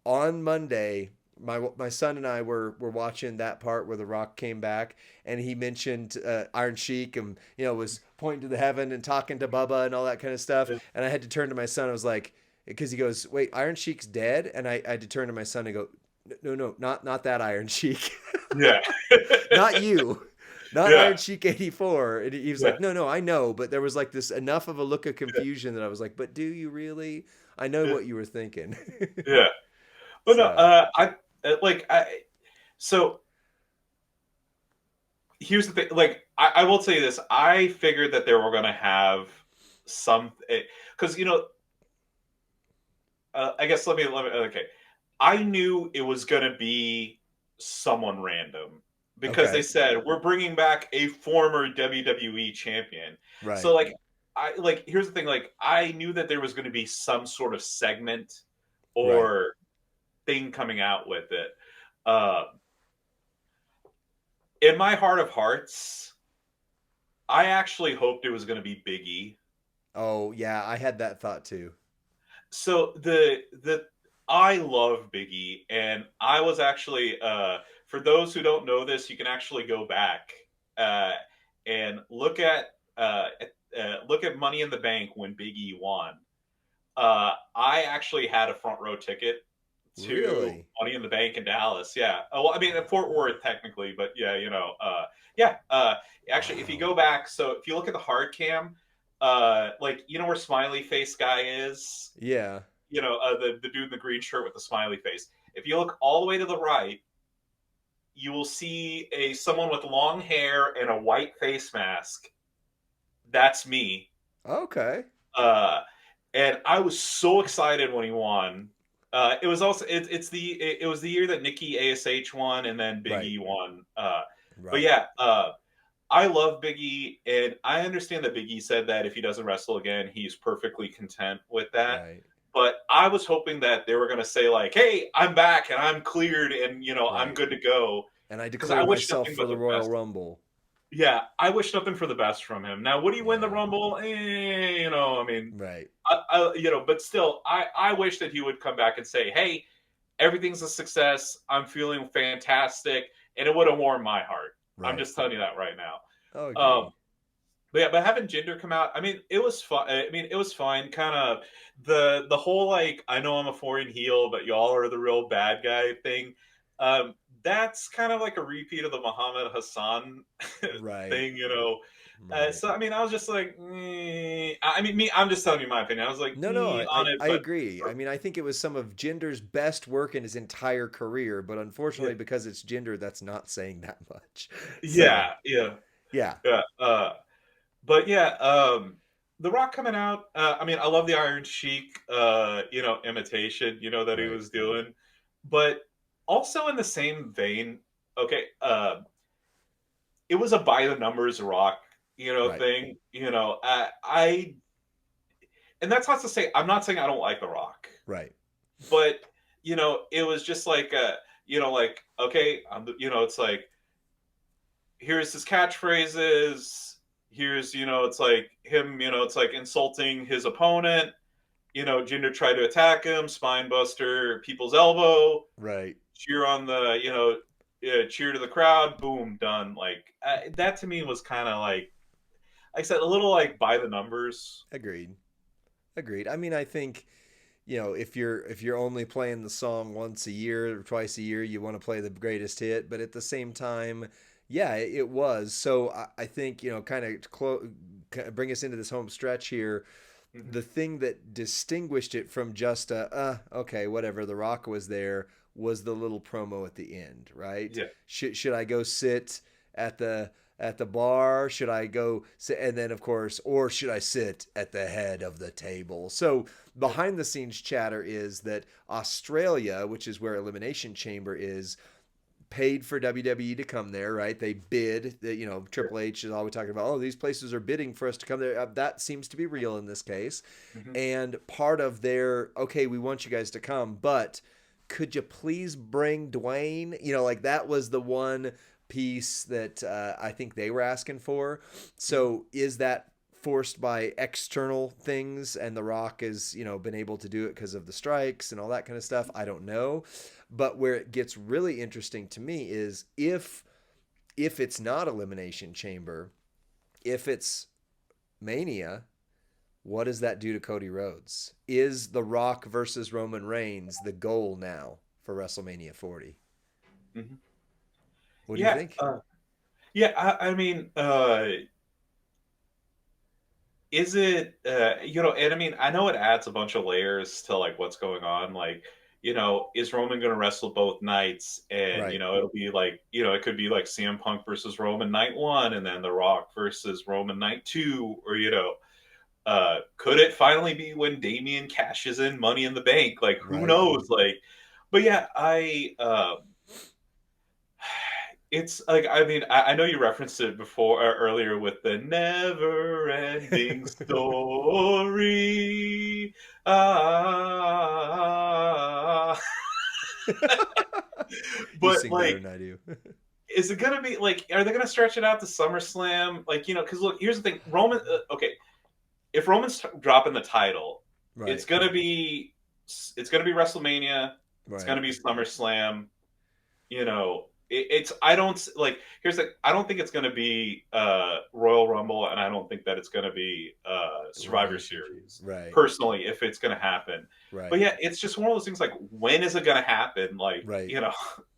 on Monday, my son and I were watching that part where The Rock came back, and he mentioned Iron Sheik, and was pointing to the heaven and talking to Bubba and all that kind of stuff. And I had to turn to my son. I was like, because he goes, "Wait, Iron Sheik's dead," and I had to turn to my son and go, "No, not that Iron Sheik, Yeah. not you." Not Yeah. IronShiek84. And he was like, no, I know. But there was like this enough of a look of confusion that I was like, but do you really? I know what you were thinking. Yeah. But no, So, so here's the thing. Like, I will tell you this. I figured that they were going to have some, because I guess let me. Okay, I knew it was going to be someone random because okay. they said we're bringing back a former WWE champion. So Right. like, here's the thing. Like, I knew that there was going to be some sort of segment Right. or thing coming out with it. Uh, in my heart of hearts, I actually hoped it was going to be Big E. Oh, yeah, I had that thought too. So the I love Big E, and I was actually for those who don't know this, you can actually go back uh, and look at Money in the Bank when Big E won. I actually had a front row ticket to Really? Money in the Bank in Dallas. Yeah. Well, I mean, in Fort Worth technically, but yeah, yeah. Actually, if you Wow. go back, so if you look at the hard cam, like where Smiley Face guy is, Yeah. the dude in the green shirt with the smiley face. If you look all the way to the right, you will see someone with long hair and a white face mask. That's me. Okay. Uh, and I was so excited when he won. It was also it was the year that Nikki Ash won and then Big Right. E won. But Right. yeah, I love Big E, and I understand that Big E said that if he doesn't wrestle again, he's perfectly content with that. Right. But I was hoping that they were going to say like, "Hey, I'm back and I'm cleared and I'm Right. good to go." And I Because I declare wish myself nothing for but the the Royal best. Rumble. Yeah, I wish nothing for the best from him. Now, would he win the Yeah. Rumble? I mean, Right. but still, I wish that he would come back and say, "Hey, everything's a success. I'm feeling fantastic," and it would have warmed my heart. I'm Right. just telling you that right now. Oh, Um, agreed. but yeah, but having Jinder come out, I mean, it was fun. I mean, it was fine. Kind of the whole like, I know I'm a foreign heel, but y'all are the real bad guy thing. Um, that's kind of like a repeat of the Muhammad Hassan Right. thing. Right. So I mean, I was just like, I mean, I'm just telling you my opinion. I was like, No, on it, I but agree. I mean, I think it was some of Jinder's best work in his entire career, but yeah, unfortunately, because it's Jinder, that's not saying that much. So, yeah, yeah, yeah. yeah. But yeah, The Rock coming out. I mean, I love the Iron Sheik, imitation, that he Right. was doing, but also in the same vein. Okay, it was a by the numbers Rock, Right. thing. I and that's not to say I'm not saying I don't like The Rock, Right. but it was just like like okay, it's like here's his catchphrases. Here's it's like him, it's like insulting his opponent. Jinder tried to attack him, spine buster, people's elbow, Right. cheer on the, cheer to the crowd, boom, done. Like that to me was kind of like I said, a little like by the numbers. Agreed. Agreed. I mean, I think, if you're only playing the song once a year or twice a year, you want to play the greatest hit. But at the same time, yeah, it was. So I think, kind of bring us into this home stretch here. Mm-hmm. The thing that distinguished it from just okay, whatever, The Rock was there, was the little promo at the end, right? Yeah. Should I go sit at the bar? Should I go sit? And then, of course, or should I sit at the head of the table? So behind the scenes chatter is that Australia, which is where Elimination Chamber is, paid for WWE to come there, right? They bid. Triple H is always talking about, oh, these places are bidding for us to come there. That seems to be real in this case. Mm-hmm. And part of their, okay, we want you guys to come, but could you please bring Dwayne? Like that was the one piece that I think they were asking for. So is that forced by external things, and The Rock has been able to do it because of the strikes and all that kind of stuff? I don't know. But where it gets really interesting to me is if it's not Elimination Chamber, if it's Mania, what does that do to Cody Rhodes? Is The Rock versus Roman Reigns the goal now for WrestleMania 40? Mm-hmm. What do you think? Yeah, I mean, is it, and I mean, I know it adds a bunch of layers to like what's going on. Like, is Roman going to wrestle both nights? And, Right. It'll be like, it could be like CM Punk versus Roman night 1 and then The Rock versus Roman night 2, or, could it finally be when Damian cashes in Money in the Bank? Like, who Right. knows? Like, but yeah, it's like, I mean, I know you referenced it before earlier with the never-ending story. Ah. You But sing better like, than I do. is it gonna be like? Are they gonna stretch it out to SummerSlam? Like, because look, here's the thing: Roman. Okay, if Roman's dropping the title, Right. it's gonna be WrestleMania. It's Right. gonna be SummerSlam. It's I don't like. Here's the. I don't think it's gonna be Royal Rumble, and I don't think that it's gonna be Survivor Series. Right. Personally, if it's gonna happen, Right. but yeah, it's just one of those things. Like, when is it gonna happen? Like, Right.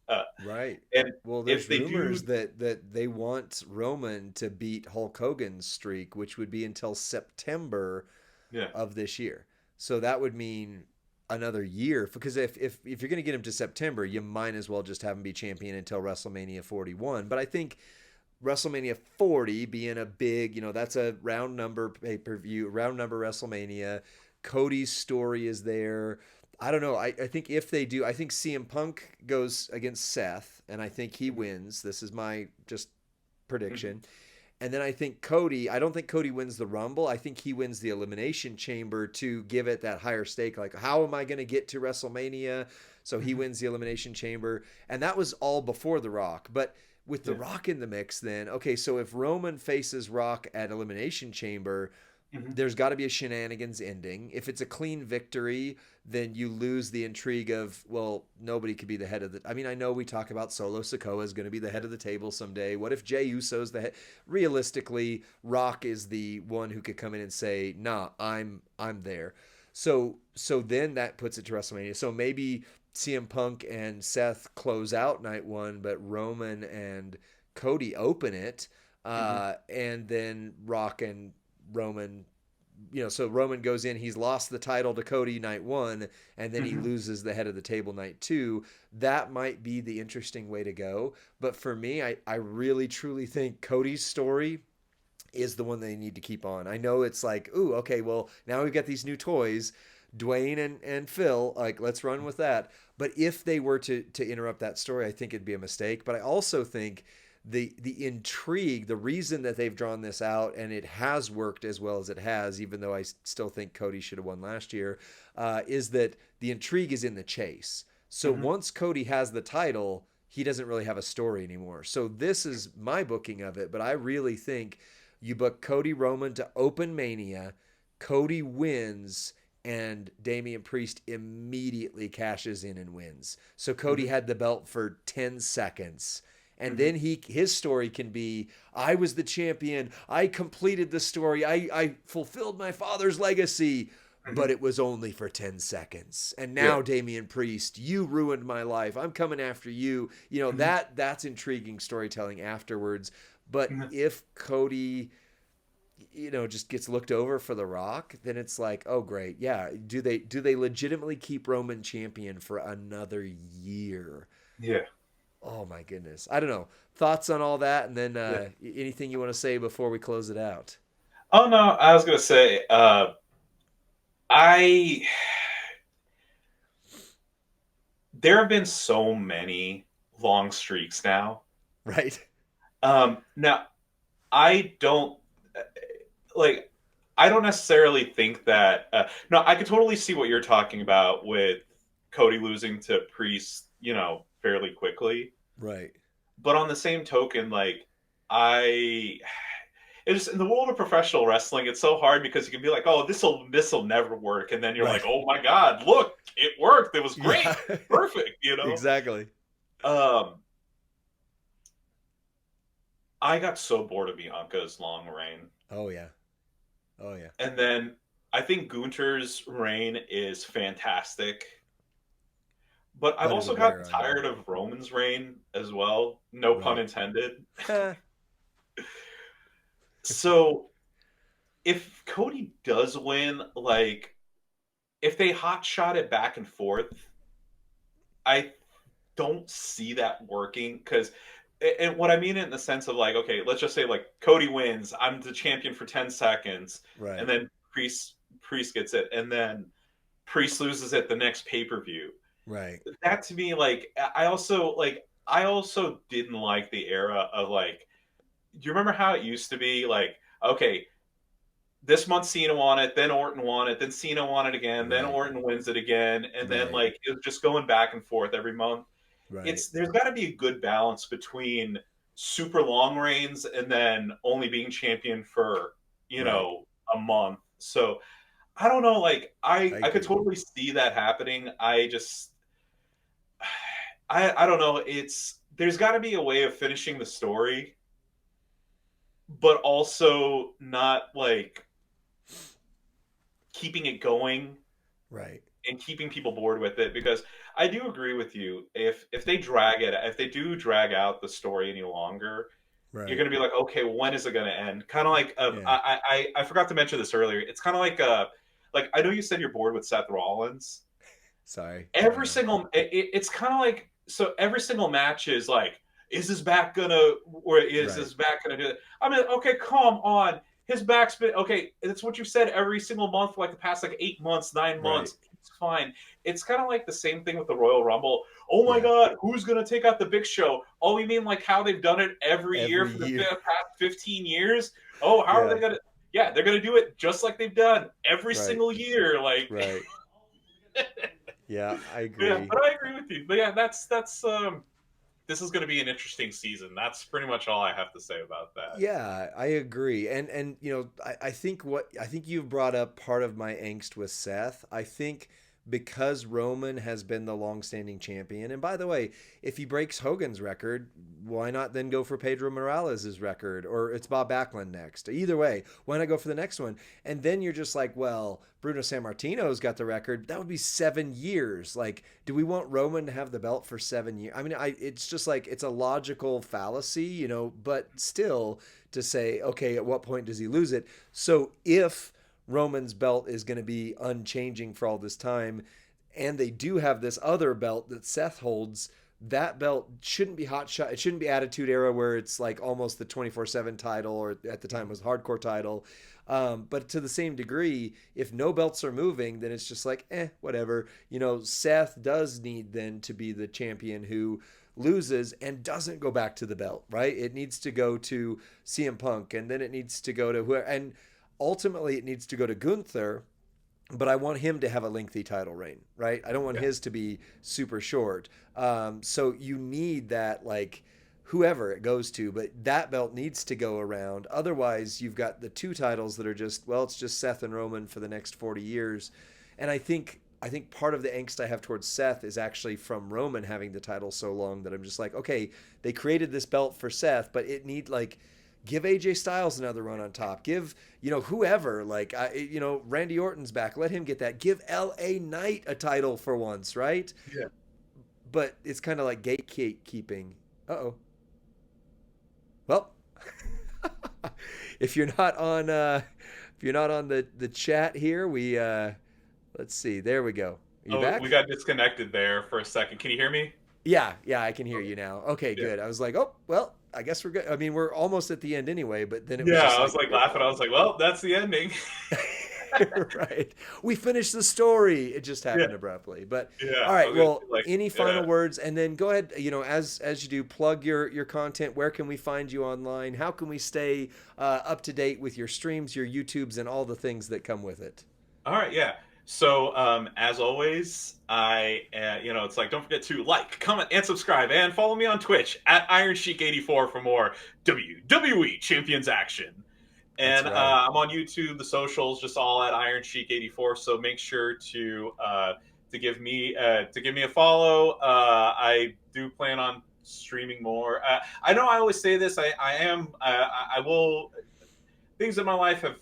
Uh, Right. and Well, there's if they rumors do, that they want Roman to beat Hulk Hogan's streak, which would be until September yeah, of this year. So that would mean another year, because if you're going to get him to September, you might as well just have him be champion until WrestleMania 41. But I think WrestleMania 40 being a big, that's a round number pay-per-view, round number WrestleMania. Cody's story is there. I don't know. I think if they do, I think CM Punk goes against Seth, and I think he wins. This is my just prediction. And then I think Cody, I don't think Cody wins the Rumble. I think he wins the Elimination Chamber to give it that higher stake. Like, how am I going to get to WrestleMania? So he wins the Elimination Chamber. And that was all before The Rock. But with The Rock in the mix, then, okay, so if Roman faces Rock at Elimination Chamber, there's got to be a shenanigans ending. If it's a clean victory, then you lose the intrigue of, well, nobody could be the head of the... I mean, I know we talk about Solo Sikoa is going to be the head of the table someday. What if Jey Uso's the head? Realistically, Rock is the one who could come in and say, nah, I'm there. So then that puts it to WrestleMania. So maybe CM Punk and Seth close out night 1, but Roman and Cody open it, and then Rock and Roman, so Roman goes in, he's lost the title to Cody night 1, and then he loses the head of the table night 2. That might be the interesting way to go. But for me, I really truly think Cody's story is the one they need to keep on. I know it's like, ooh, okay, well, now we've got these new toys, Dwayne and Phil, like, let's run with that. But if they were to interrupt that story, I think it'd be a mistake. But I also think the intrigue, the reason that they've drawn this out, and it has worked as well as it has, even though I still think Cody should have won last year, is that the intrigue is in the chase. So Mhm. once Cody has the title, he doesn't really have a story anymore. So this is my booking of it, but I really think you book Cody Roman to open Mania, Cody wins, and Damian Priest immediately cashes in and wins. So Cody Mhm. had the belt for 10 seconds. And Mhm. then his story can be, I was the champion. I completed the story. I fulfilled my father's legacy, but Mhm. it was only for 10 seconds. And Yeah. now, Damian Priest, you ruined my life. I'm coming after you. You know, Mhm. that's intriguing storytelling afterwards. But Mhm. if Cody, just gets looked over for The Rock, then it's like, oh great, yeah. Do they legitimately keep Roman champion for another year? Yeah. Oh my goodness. I don't know. Thoughts on all that, and then Yeah. anything you want to say before we close it out? Oh no, I was gonna say, I there have been so many long streaks now. Right? Now I don't like. I don't necessarily think that. No, I could totally see what you're talking about with Cody losing to Priest, fairly quickly. Right. But on the same token, like I, it's in the world of professional wrestling. It's so hard because you can be like, "Oh, this will never work," and then you're like, Right. "Oh my god, look, it worked! It was Yeah. great, perfect," Exactly. Um, I got so bored of Bianca's long reign, Oh yeah. Oh yeah. and then I think Gunter's reign is fantastic. But I've But also it'll gotten wear on you. tired of Roman's reign as well. No pun Right. intended. Huh. So if Cody does win, like if they hot shot it back and forth, I don't see that working because and what I mean in the sense of like, okay, let's just say like Cody wins, I'm the champion for 10 seconds, and Right. then Priest gets it, and then Priest loses it the next pay-per-view. Right. That to me, I also didn't like the era of like, do you remember how it used to be like, okay, this month Cena won it, then Orton won it, then Cena won it again, then Right. Orton wins it again, and then Right. like it was just going back and forth every month. Right. There's got to be a good balance between super long reigns and then only being champion for Right. a month. So I don't know, like I I could agree. totally see that happening. I don't know. There's got to be a way of finishing the story, but also not like keeping it going Right. and keeping people bored with it. Because I do agree with you. If they do drag out the story any longer, you're Right. going to be like, okay, when is it going to end? Kind of like Yeah. I forgot to mention this earlier. It's kind of like I know you said you're bored with Seth Rollins. Sorry. I Every know. single it's kind of like, so every single match is like, is his back gonna, or is Right. his back gonna do it? I mean, okay, come on, his back's been okay. That's what you said every single month for like the past like 8 months, nine Right. months. It's fine. It's kind of like the same thing with the Royal Rumble. Oh my Yeah. God, who's gonna take out the Big Show? Oh, you mean like how they've done it every year Every for the year. past 15 years? Oh, how are Yeah. they gonna? Yeah, they're gonna do it just like they've done every Right. single year. Like, Right. Yeah, I yeah, agree. but I agree with you. But yeah, that's this is going to be an interesting season. That's pretty much all I have to say about that. Yeah, I agree. And I think you've brought up part of my angst with Seth. I think because Roman has been the long-standing champion, and by the way, if he breaks Hogan's record, why not then go for Pedro Morales' record? Or it's Bob Backlund next. Either way, why not go for the next one? And then you're just like, well, Bruno Sammartino's got the record. That would be 7 years. Like, do we want Roman to have the belt for 7 years? I mean, it's just like it's a logical fallacy, but still to say, okay, at what point does he lose it? So if Roman's belt is going to be unchanging for all this time, and they do have this other belt that Seth holds, that belt shouldn't be hot shot. It shouldn't be Attitude Era where it's like almost the 24/7 title, or at the time was hardcore title. But to the same degree, if no belts are moving, then it's just like, whatever. Seth does need then to be the champion who loses and doesn't go back to the belt, right? It needs to go to CM Punk, and then it needs to go to whoever, and ultimately it needs to go to Gunther. But I want him to have a lengthy title reign, right? I don't want his to be super short. So you need that, like, whoever it goes to, but that belt needs to go around. Otherwise, you've got the two titles that are just, well, it's just Seth and Roman for the next 40 years. And I think part of the angst I have towards Seth is actually from Roman having the title so long that I'm just like, okay, they created this belt for Seth, but it need, like, give AJ Styles another run on top. Give, whoever, like, Randy Orton's back. Let him get that. Give LA Knight a title for once, right? Yeah. But it's kind of like gatekeeping. Uh-oh. Well, if you're not on the chat here, we let's see. There we go. Are you back? We got disconnected there for a second. Can you hear me? Yeah, I can hear you now. Okay, good. I was like, oh, well, I guess we're good. I mean, we're almost at the end anyway, but then it was just I was like laughing. I was like, well, that's the ending. Right. We finished the story. It just happened abruptly. But all right, well, any final words? And then go ahead, as you do, plug your content. Where can we find you online? How can we stay up to date with your streams, your YouTubes, and all the things that come with it? All right, yeah. So, as always, it's like, don't forget to like, comment, and subscribe, and follow me on Twitch at IronShiek84 for more WWE Champions action. And I'm on YouTube, the socials, just all at IronShiek84. So make sure to give me a follow. I do plan on streaming more. I know I always say this. I will. Things in my life have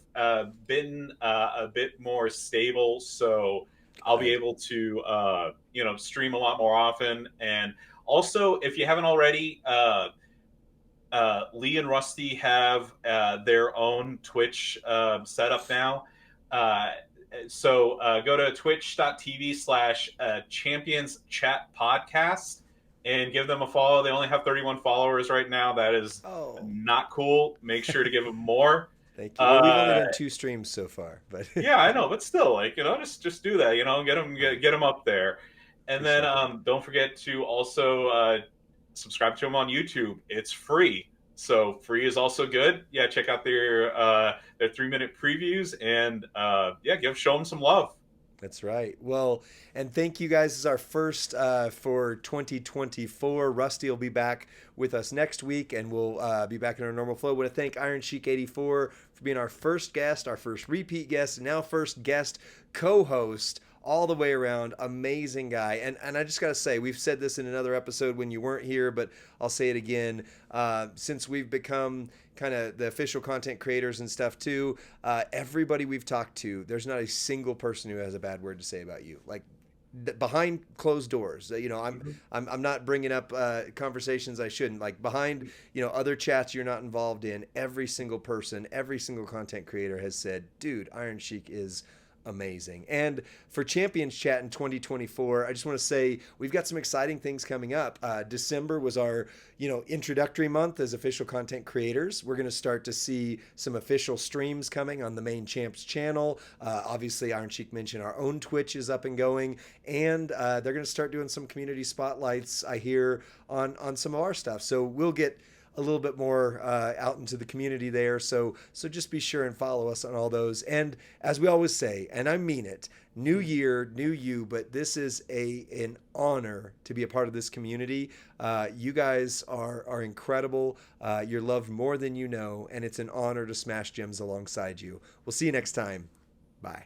been a bit more stable, so I'll be able to stream a lot more often. And also, if you haven't already, Lee and Rusty have their own Twitch set up now. So go to twitch.tv/Champions Chat Podcast and give them a follow. They only have 31 followers right now. That is not cool. Make sure to give them more. Thank you. Well, we've only done 2 streams so far, but yeah, I know, but still, just do that. Get them up there, and then don't forget to also subscribe to them on YouTube. It's free, so free is also good. Yeah, check out their 3-minute previews and show them some love. That's right. Well, and thank you guys. This is our first for 2024. Rusty will be back with us next week, and we'll be back in our normal flow. I want to thank IronShiek84 for being our first guest, our first repeat guest, and now first guest co-host all the way around. Amazing guy. And I just got to say, we've said this in another episode when you weren't here, but I'll say it again. Since we've become kind of the official content creators and stuff too, everybody we've talked to, there's not a single person who has a bad word to say about you. Like, behind closed doors, I'm not bringing up conversations I shouldn't. Like, behind other chats you're not involved in, every single person, every single content creator has said, dude, Iron Sheik is amazing. And for Champions Chat in 2024, I just want to say we've got some exciting things coming up. December was our introductory month as official content creators. We're going to start to see some official streams coming on the main Champs channel. Obviously, Iron Sheik mentioned our own Twitch is up and going, and they're going to start doing some community spotlights, I hear, on some of our stuff. So we'll get a little bit more out into the community there. So just be sure and follow us on all those. And as we always say, and I mean it, new year, new you, but this is an honor to be a part of this community. You guys are incredible. You're loved more than you know, and it's an honor to smash gems alongside you. We'll see you next time. Bye.